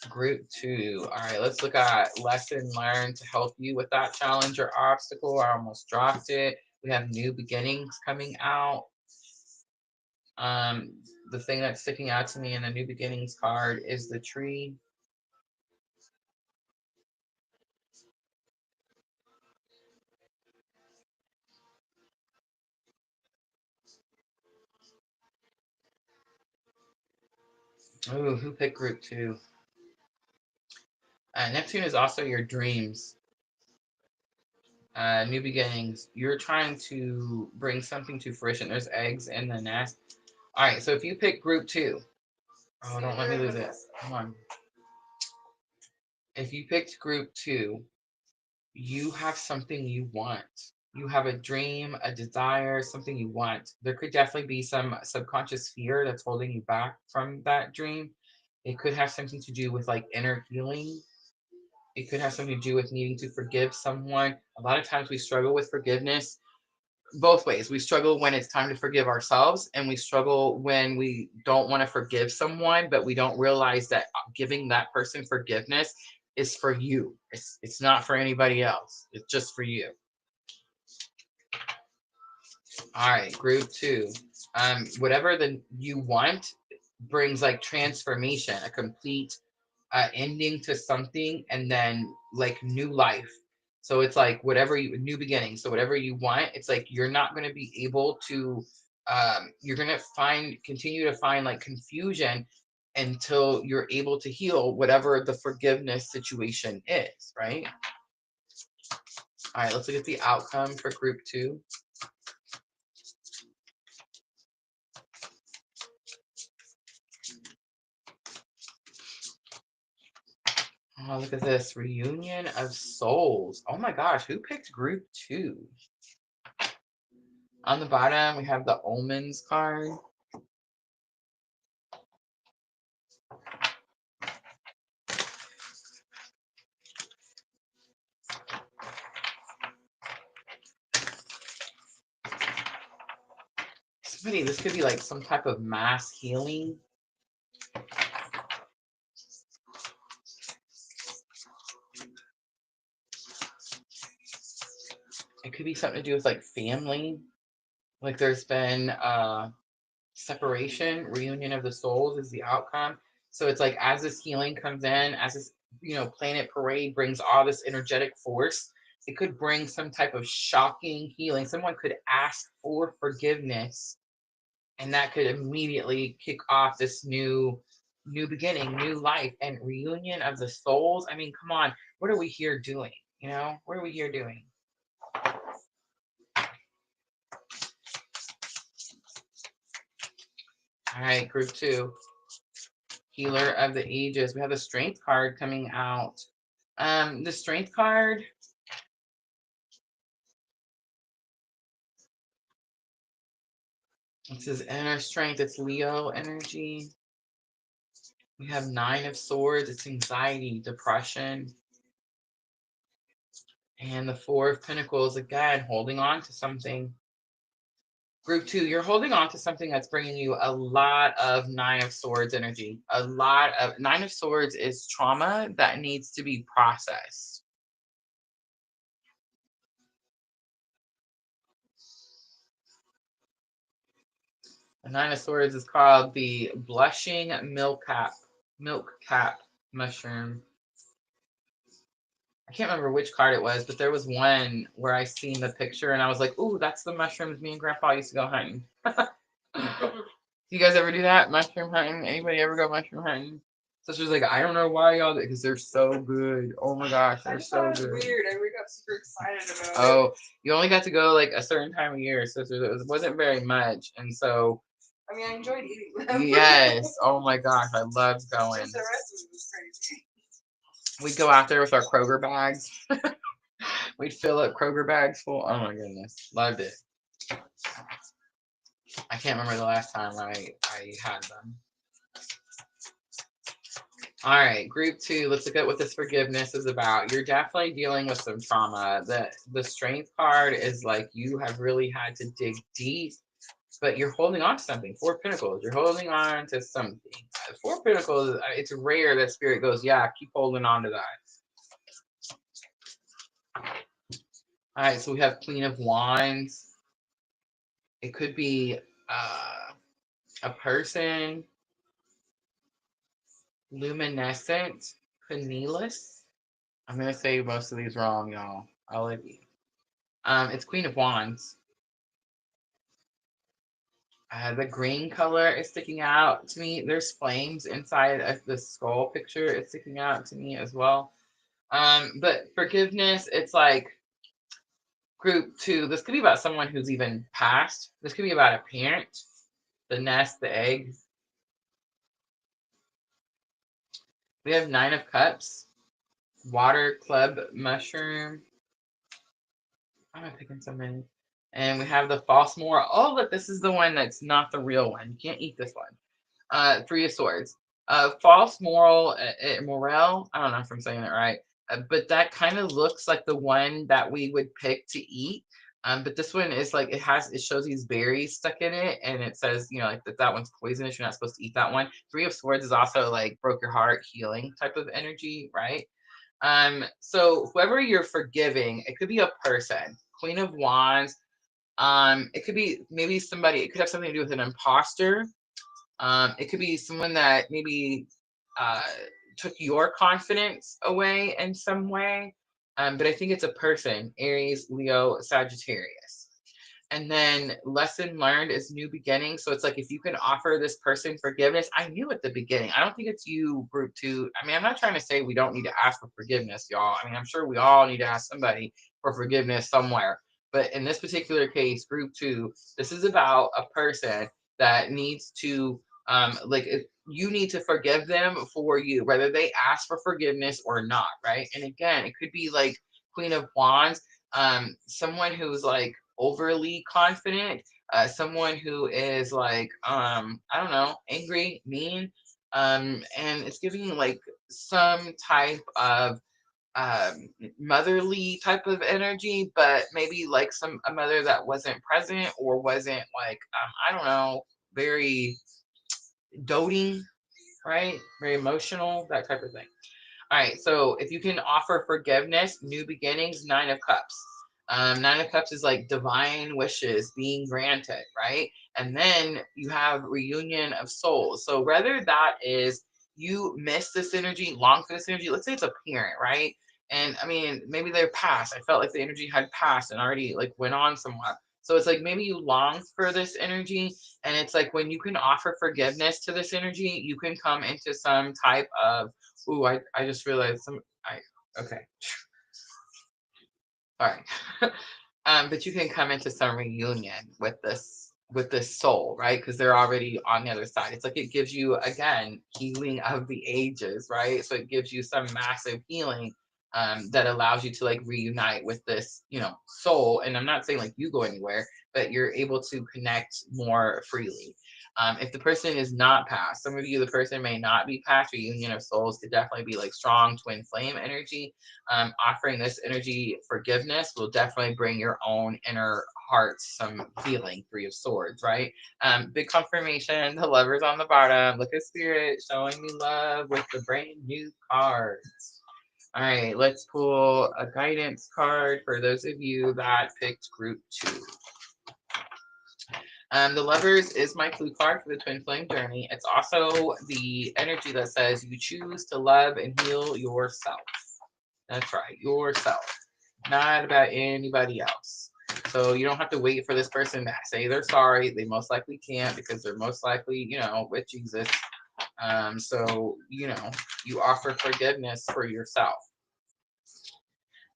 Group 2. All right, let's look at lesson learned to help you with that challenge or obstacle. I almost dropped it. We have new beginnings coming out. The thing that's sticking out to me in the new beginnings card is the tree. Ooh, who picked group 2? Neptune is also your dreams. New beginnings. You're trying to bring something to fruition. There's eggs in the nest. All right, so if you pick group 2, oh, don't let me lose it. Come on. If you picked group 2, you have something you want. You have a dream, a desire, something you want. There could definitely be some subconscious fear that's holding you back from that dream. It could have something to do with like inner healing. It could have something to do with needing to forgive someone. A lot of times we struggle with forgiveness both ways. We struggle when it's time to forgive ourselves, and we struggle when we don't want to forgive someone, but we don't realize that giving that person forgiveness is for you. It's not for anybody else. It's just for you. All right, group 2. Whatever you want brings like transformation, a complete ending to something, and then like new life. So it's like whatever you, new beginning. So whatever you want, it's like you're not going to be able to you're going to continue to find like confusion until you're able to heal whatever the forgiveness situation is, right? All right, let's look at the outcome for group 2. Oh, look at this. Reunion of souls. Oh my gosh, who picked group 2? On the bottom, we have the omens card. This could be like some type of mass healing. It could be something to do with like family. Like there's been separation, reunion of the souls is the outcome. So it's like as this healing comes in, as this, planet parade brings all this energetic force, it could bring some type of shocking healing. Someone could ask for forgiveness, and that could immediately kick off this new beginning, new life, and reunion of the souls. I mean, come on, what are we here doing? What are we here doing? All right, group 2, healer of the ages. We have the strength card coming out. The strength card, it says inner strength. It's Leo energy. We have 9 of swords. It's anxiety, depression. And the 4 of pentacles, again, holding on to something. Group 2, you're holding on to something that's bringing you a lot of 9 of swords energy. A lot of 9 of swords is trauma that needs to be processed. The 9 of swords is called the blushing milk cap mushroom. I can't remember which card it was, but there was one where I seen the picture and I was like, ooh, that's the mushrooms me and Grandpa used to go hunting. You guys ever do that? Mushroom hunting? Anybody ever go mushroom hunting? So she was like, I don't know why y'all do, because they're so good. Oh my gosh, they're so good. Weird. I got super excited about it. Oh, you only got to go like a certain time of year, so it wasn't very much, and so. I mean, I enjoyed eating them. Yes. Oh my gosh, I loved going. Just the rest of it was crazy. We'd go out there with our Kroger bags. We'd fill up Kroger bags full. Oh my goodness, loved it. I can't remember the last time I had them. All right, group 2, let's look at what this forgiveness is about. You're definitely dealing with some trauma. The strength card is like you have really had to dig deep, but you're holding on to something. 4 pentacles, you're holding on to something. 4 pentacles, it's rare that spirit goes, yeah, keep holding on to that. All right, so we have Queen of Wands. It could be a person. Luminescent, Cornelius. I'm gonna say most of these wrong, y'all. I'll let you. It's Queen of Wands. The green color is sticking out to me. There's flames inside of the skull picture. It's sticking out to me as well. But forgiveness, it's like group 2. This could be about someone who's even passed. This could be about a parent, the nest, the egg. We have 9 of Cups, water club mushroom. I'm not picking so many. And we have the false moral. Oh, look, this is the one that's not the real one. You can't eat this one. 3 of Swords. False moral, morel. I don't know if I'm saying it right. But that kind of looks like the one that we would pick to eat. But this one is like, it shows these berries stuck in it. And it says, like that one's poisonous. You're not supposed to eat that one. 3 of Swords is also like broke your heart, healing type of energy, right? So whoever you're forgiving, it could be a person. Queen of Wands. It could be maybe somebody. It could have something to do with an imposter. It could be someone that maybe took your confidence away in some way. But I think it's a person. Aries, Leo, Sagittarius. And then lesson learned is new beginning. So it's like if you can offer this person forgiveness, I knew at the beginning. I don't think it's you, group two. I mean, I'm not trying to say we don't need to ask for forgiveness, y'all. I mean, I'm sure we all need to ask somebody for forgiveness somewhere. But in this particular case, group two, this is about a person that needs to you need to forgive them for you, whether they ask for forgiveness or not, right? And again, it could be like Queen of Wands, someone who's like overly confident, someone who is like I don't know, angry, mean, and it's giving like some type of motherly type of energy, but maybe like a mother that wasn't present or wasn't like I don't know, very doting, right? Very emotional, that type of thing. All right, so if you can offer forgiveness, new beginnings, Nine of Cups. Nine of Cups is like divine wishes being granted, right? And then you have reunion of souls. So whether that is you miss this energy, long for this energy, let's say it's a parent, right? And I mean, maybe they're past. I felt like the energy had passed and already like went on somewhere. So it's like maybe you long for this energy, and it's like when you can offer forgiveness to this energy, you can come into some type of ooh, I just realized okay. All right. But you can come into some reunion with this soul, right? Because they're already on the other side. It's like it gives you again healing of the ages, right? So it gives you some massive healing that allows you to like reunite with this, soul. And I'm not saying like you go anywhere, but you're able to connect more freely. If the person is not past, some of you, the person may not be past. Reunion of souls could definitely be like strong twin flame energy. Offering this energy forgiveness will definitely bring your own inner heart some healing. Three of Swords, right? Big confirmation. The Lovers on the bottom. Look at Spirit showing me love with the brand new cards. All right, let's pull a guidance card for those of you that picked group two. The Lovers is my clue card for the Twin Flame Journey. It's also the energy that says you choose to love and heal yourself. That's right, yourself, not about anybody else. So you don't have to wait for this person to say they're sorry. They most likely can't because they're most likely, with Jesus. So, you offer forgiveness for yourself.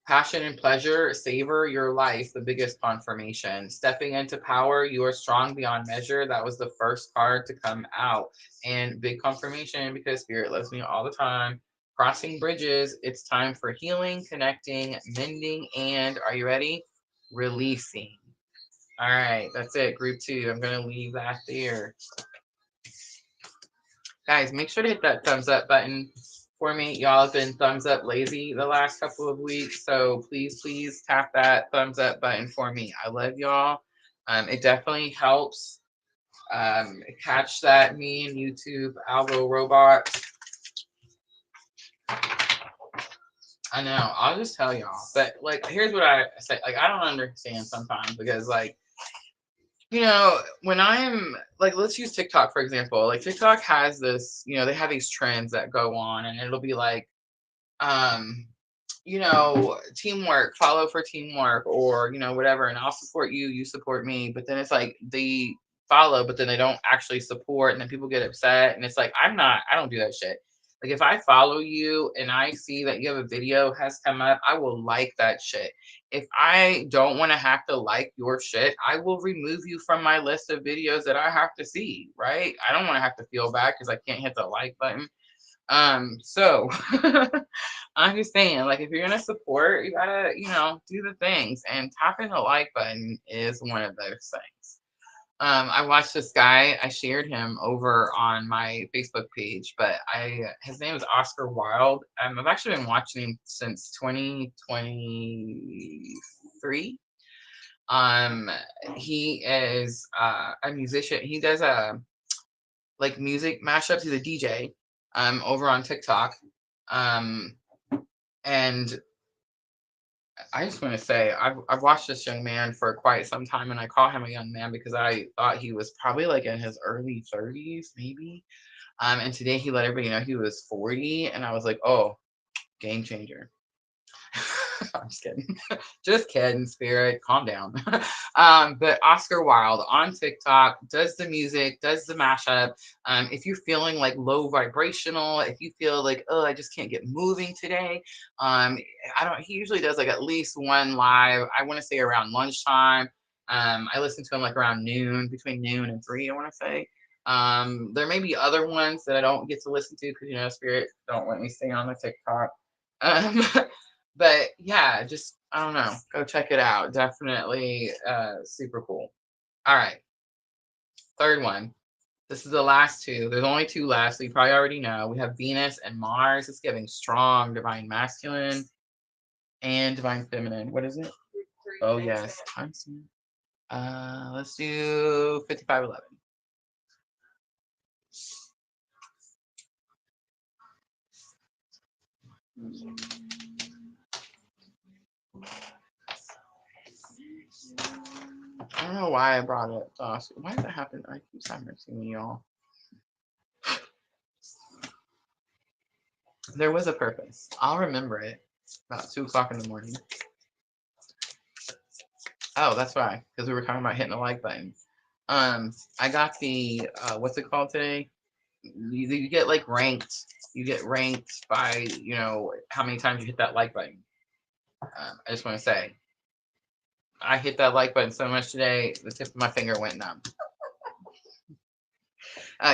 Passion and pleasure, savor your life, the biggest confirmation. Stepping into power, you are strong beyond measure. That was the first card to come out. And big confirmation because Spirit loves me all the time. Crossing bridges, it's time for healing, connecting, mending, and are you ready? Releasing. All right, that's it. Group two. I'm going to leave that there. Guys, make sure to hit that thumbs up button for me. Y'all have been thumbs up lazy the last couple of weeks. So please tap that thumbs up button for me. I love y'all. It definitely helps catch that me and YouTube algo robot. I know. I'll just tell y'all. But like, here's what I say. Like, I don't understand sometimes because like, when I'm like, let's use TikTok, for example. Like TikTok has this, they have these trends that go on and it'll be like, um, teamwork, follow for teamwork or, whatever. And I'll support you, you support me. But then it's like they follow, but then they don't actually support. And then people get upset. And it's like, I don't do that shit. Like if I follow you and I see that you have a video has come up, I will like that shit. If I don't want to have to like your shit, I will remove you from my list of videos that I have to see, right? I don't want to have to feel bad because I can't hit the like button. So I'm just saying, like, if you're gonna support, you gotta, do the things. And tapping the like button is one of those things. I watched this guy. I shared him over on my Facebook page, but his name is Oscar Wilde. I've actually been watching him since 2023. He is a musician. He does like music mashups. He's a DJ over on TikTok. And I just want to say I've watched this young man for quite some time, and I call him a young man because I thought he was probably like in his early 30s, maybe. And today he let everybody know he was 40, and I was like, oh, game changer. I'm just kidding. Just kidding, Spirit. Calm down. But Oscar Wilde on TikTok does the music, does the mashup. If you're feeling like low vibrational, if you feel like, oh, I just can't get moving today, I don't. He usually does like at least one live. I want to say around lunchtime. I listen to him like around noon, between noon and 3. I want to say. There may be other ones that I don't get to listen to because Spirit don't let me stay on the TikTok. Um, but yeah, just I don't know. Go check it out. Definitely super cool. All right. Third one. This is the last two. There's only 2 left, so you probably already know. We have Venus and Mars. It's giving strong divine masculine and divine feminine. What is it? Oh yes. Let's do 5511. I don't know why I brought it. Why did that happen? I keep silencing y'all. There was a purpose. I'll remember it about 2 o'clock in the morning. Oh, that's why. Because we were talking about hitting the like button. I got the what's it called today? You get like ranked. You get ranked by how many times you hit that like button. I just want to say, I hit that like button so much today, the tip of my finger went numb.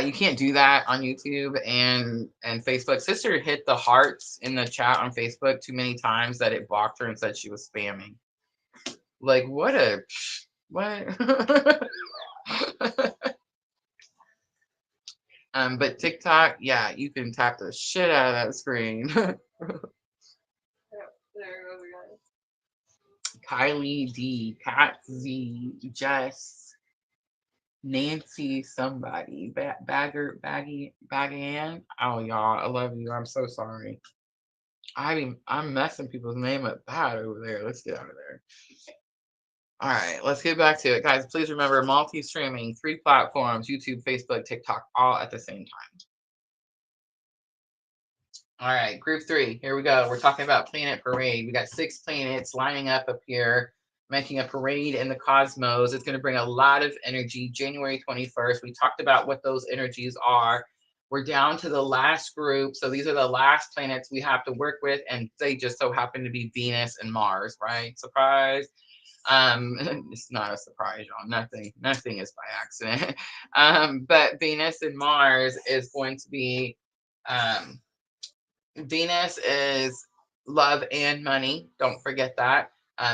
You can't do that on YouTube and Facebook. Sister hit the hearts in the chat on Facebook too many times that it blocked her and said she was spamming. Like what? But TikTok, yeah, you can tap the shit out of that screen. Yep, there goes again. Kylie D, Kat Z, Jess, Nancy, somebody, Baggan. Oh, y'all, I love you. I'm so sorry. I'm messing people's name up bad over there. Let's get out of there. All right, let's get back to it, guys. Please remember, multi-streaming, 3 platforms: YouTube, Facebook, TikTok, all at the same time. All right, group 3. Here we go. We're talking about Planet Parade. We got 6 planets lining up here, making a parade in the cosmos. It's going to bring a lot of energy. January 21st. We talked about what those energies are. We're down to the last group. So these are the last planets we have to work with, and they just so happen to be Venus and Mars, right? Surprise. It's not a surprise, y'all. Nothing is by accident. But Venus and Mars is going to be Venus is love and money. Don't forget that.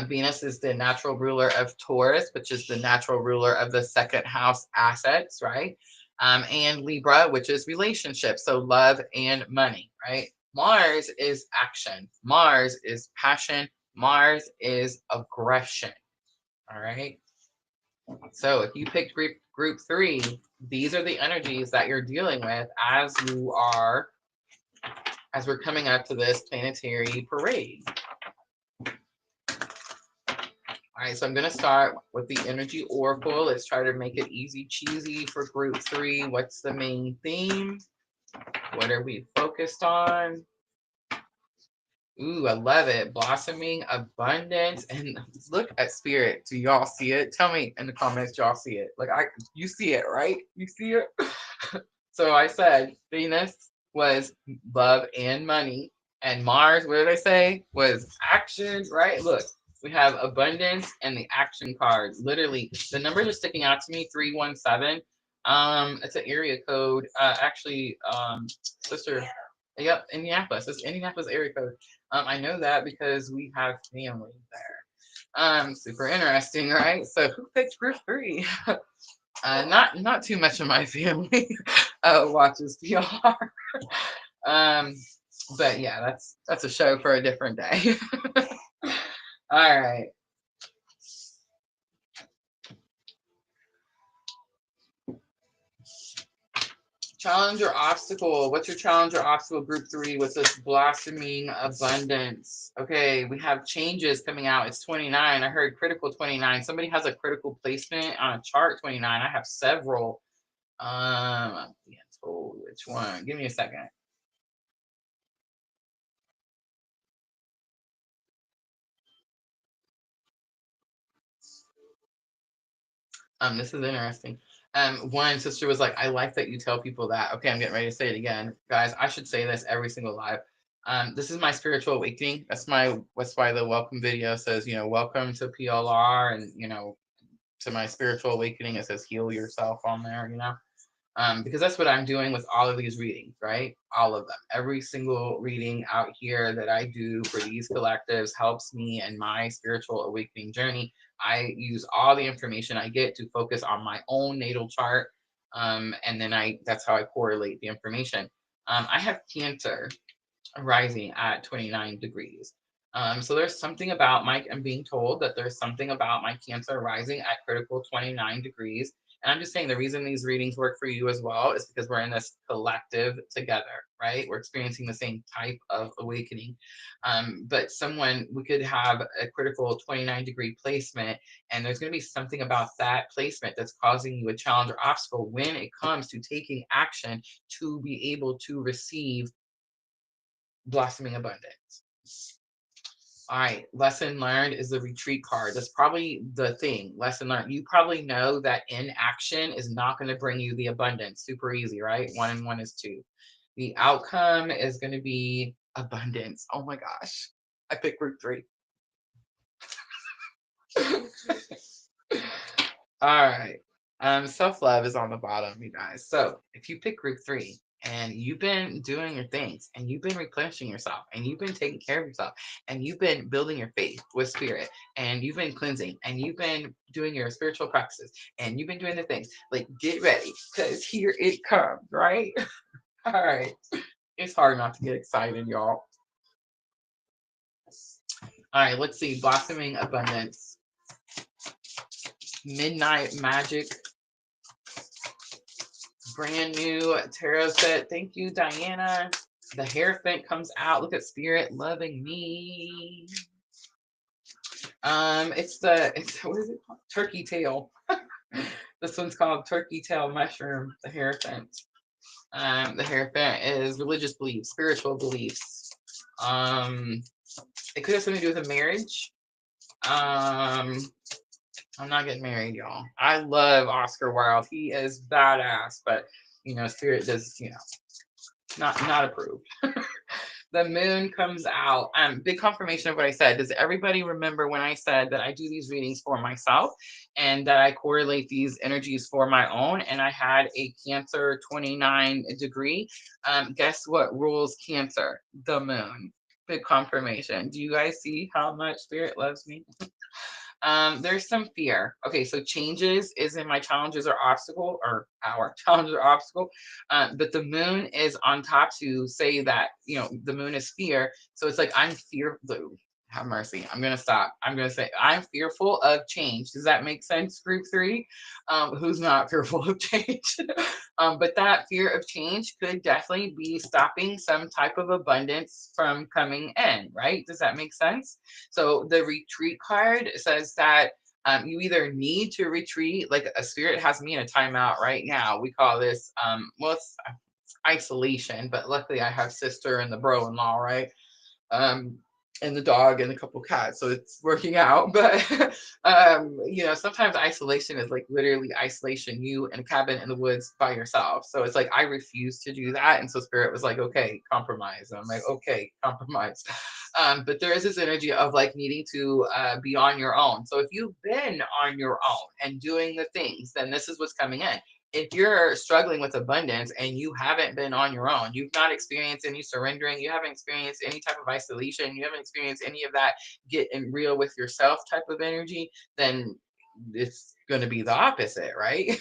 Venus is the natural ruler of Taurus, which is the natural ruler of the 2nd house assets, right? And Libra, which is relationships. So love and money, right? Mars is action. Mars is passion. Mars is aggression. All right. So if you picked group 3, these are the energies that you're dealing with as we're coming up to this planetary parade. All right, so I'm going to start with the energy oracle. Let's try to make it easy cheesy for group 3. What's the main theme? What are we focused on? Ooh, I love it. Blossoming abundance. And look at Spirit. Do y'all see it? Tell me in the comments, y'all see it. Like you see it, right? You see it? So I said Venus was love and money. And Mars, what did I say? Was action, right? Look, we have abundance and the action card. Literally, the numbers are sticking out to me, 317. It's an area code. Sister, yep, Indianapolis. It's Indianapolis area code. I know that because we have family there. Super interesting, right? So who picked group 3? Not too much of my family watches PR. But yeah, that's a show for a different day. All right. Challenge or obstacle. What's your challenge or obstacle, group 3? What's this blossoming abundance? Okay, we have changes coming out. It's 29. I heard critical 29. Somebody has a critical placement on a chart 29. I have several. I'm being told which one. Give me a second. This is interesting. One sister was like, I like that you tell people that. Okay, I'm getting ready to say it again. Guys, I should say this every single live. This is my spiritual awakening. That's why the welcome video says, welcome to PLR, and to my spiritual awakening, it says heal yourself on there, because that's what I'm doing with all of these readings, right? All of them. Every single reading out here that I do for these collectives helps me in my spiritual awakening journey. I use all the information I get to focus on my own natal chart. And then that's how I correlate the information. I have Cancer rising at 29 degrees. So there's something about I'm being told that there's something about my Cancer rising at critical 29 degrees. And I'm just saying the reason these readings work for you as well is because we're in this collective together, right? We're experiencing the same type of awakening. But we could have a critical 29-degree placement, and there's going to be something about that placement that's causing you a challenge or obstacle when it comes to taking action to be able to receive blossoming abundance. All right, lesson learned is the retreat card. That's probably the thing. Lesson learned. You probably know that inaction is not going to bring you the abundance. Super easy, right? 1 and 1 is 2. The outcome is going to be abundance. Oh my gosh. I picked group 3. All right. Self-love is on the bottom, you guys. So if you pick group 3, and you've been doing your things, and you've been replenishing yourself, and you've been taking care of yourself, and you've been building your faith with spirit, and you've been cleansing, and you've been doing your spiritual practices, and you've been doing the things, like, get ready, because here it comes, right? All right. It's hard not to get excited, y'all. All right, let's see. Blossoming abundance. Midnight magic. Brand new tarot set. Thank you, Diana. The Hierophant comes out. Look at Spirit loving me. It's what is it called? Turkey tail. This one's called turkey tail mushroom. The Hierophant. The Hierophant is religious beliefs, spiritual beliefs. It could have something to do with a marriage. I'm not getting married, y'all. I love Oscar Wilde. He is badass, but Spirit does, not approved. The moon comes out. Big confirmation of what I said. Does everybody remember when I said that I do these readings for myself and that I correlate these energies for my own? And I had a Cancer 29 degree. Guess what rules Cancer? The moon. Big confirmation. Do you guys see how much Spirit loves me? There's some fear. Okay, so changes is in my challenges or obstacle, or our challenge or obstacle. But the moon is on top to say that, the moon is fear. So it's like I'm fearful. Have mercy. I'm gonna stop. I'm gonna say I'm fearful of change. Does that make sense, group 3? Who's not fearful of change? But that fear of change could definitely be stopping some type of abundance from coming in, right? Does that make sense? So the retreat card says that you either need to retreat, like a spirit has me in a timeout right now. We call this, it's isolation, but luckily I have sister and the bro-in-law, right? And the dog and a couple cats, so it's working out. But sometimes isolation is like literally isolation, you in a cabin in the woods by yourself. So it's like I refuse to do that, and so Spirit was like, okay, compromise. And I'm like, okay, compromise. But there is this energy of like needing to be on your own. So if you've been on your own and doing the things, then this is what's coming in. If you're struggling with abundance and you haven't been on your own, you've not experienced any surrendering, you haven't experienced any type of isolation, you haven't experienced any of that getting real with yourself type of energy, then it's going to be the opposite, right?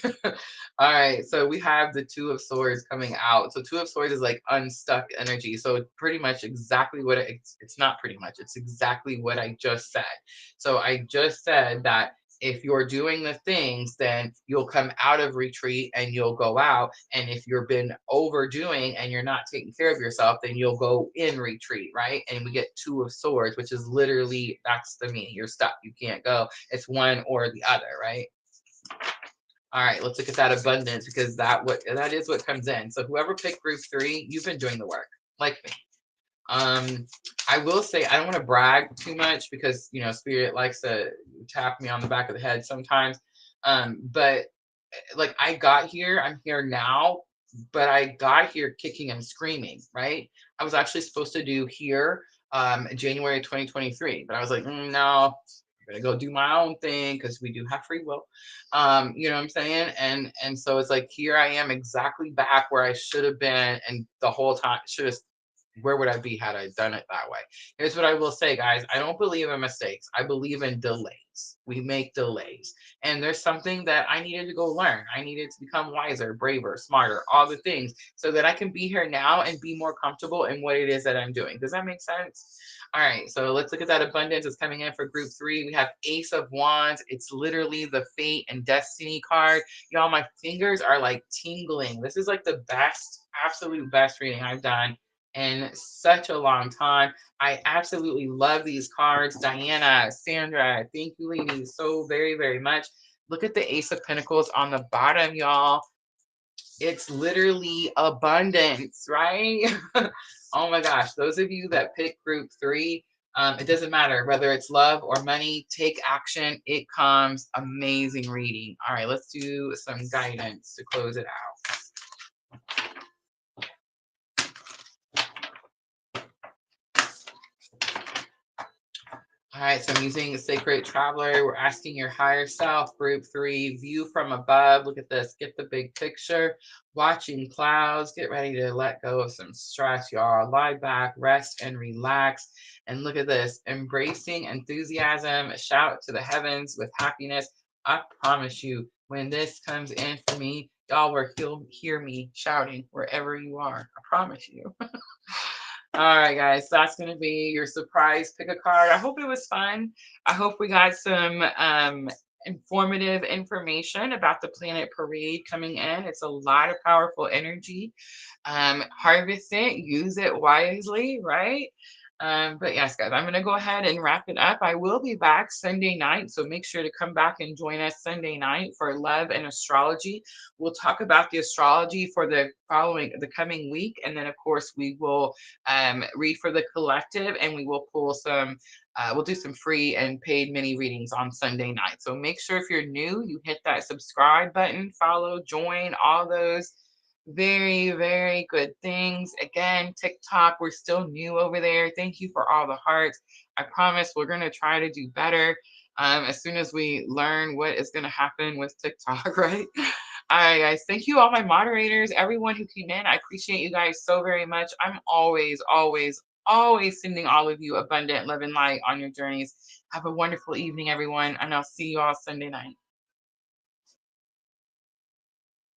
All right, so we have the Two of Swords coming out. So Two of Swords is like unstuck energy. So pretty much exactly what it's not pretty much, it's exactly what I just said. So I just said that if you're doing the things, then you'll come out of retreat and you'll go out. And if you've been overdoing and you're not taking care of yourself, then you'll go in retreat, right? And we get Two of Swords, which is literally, that's the meaning. You're stuck. You can't go. It's one or the other, right? All right, let's look at that abundance, because that is what comes in. So whoever picked group 3, you've been doing the work, like me. I will say I don't want to brag too much because Spirit likes to tap me on the back of the head sometimes. But like I got here, I'm here now, but I got here kicking and screaming, right? I was actually supposed to do here January 2023, but I was like, no, I'm gonna go do my own thing because we do have free will. You know what I'm saying? And so it's like here I am exactly back where I should have been, and the whole time should have, where would I be had I done it that way? Here's what I will say, guys. I don't believe in mistakes. I believe in delays. We make delays. And there's something that I needed to go learn. I needed to become wiser, braver, smarter, all the things so that I can be here now and be more comfortable in what it is that I'm doing. Does that make sense? All right, so let's look at that abundance. It's coming in for group 3. We have Ace of Wands. It's literally the fate and destiny card. Y'all, my fingers are like tingling. This is like the best, absolute best reading I've done in such a long time. I absolutely love these cards. Diana, Sandra, thank you ladies so very, very much. Look at the Ace of Pentacles on the bottom, y'all. It's literally abundance, right? Oh my gosh, those of you that pick group 3, it doesn't matter whether it's love or money, take action. It comes. Amazing reading. All right, let's do some guidance to close it out. All right, so I'm using the Sacred Traveler. We're asking your higher self, group 3, view from above. Look at this, get the big picture. Watching clouds, get ready to let go of some stress, y'all. Lie back, rest, and relax. And look at this, embracing enthusiasm, shout to the heavens with happiness. I promise you, when this comes in for me, y'all will hear me shouting wherever you are. I promise you. All right, guys, that's going to be your surprise pick a card. I hope it was fun. I hope we got some informative information about the Planet Parade coming in. It's a lot of powerful energy. Harvest it, use it wisely, right? But yes, guys, I'm going to go ahead and wrap it up. I will be back Sunday night, so make sure to come back and join us Sunday night for Love and Astrology. We'll talk about the astrology for the coming week, and then of course we will read for the collective, and we will pull some. We'll do some free and paid mini readings on Sunday night. So make sure if you're new, you hit that subscribe button, follow, join, all those very, very good things. Again, TikTok, we're still new over there. Thank you for all the hearts. I promise we're going to try to do better as soon as we learn what is going to happen with TikTok, right? All right, guys. Thank you, all my moderators, everyone who came in. I appreciate you guys so very much. I'm always, always, always sending all of you abundant love and light on your journeys. Have a wonderful evening, everyone, and I'll see you all Sunday night.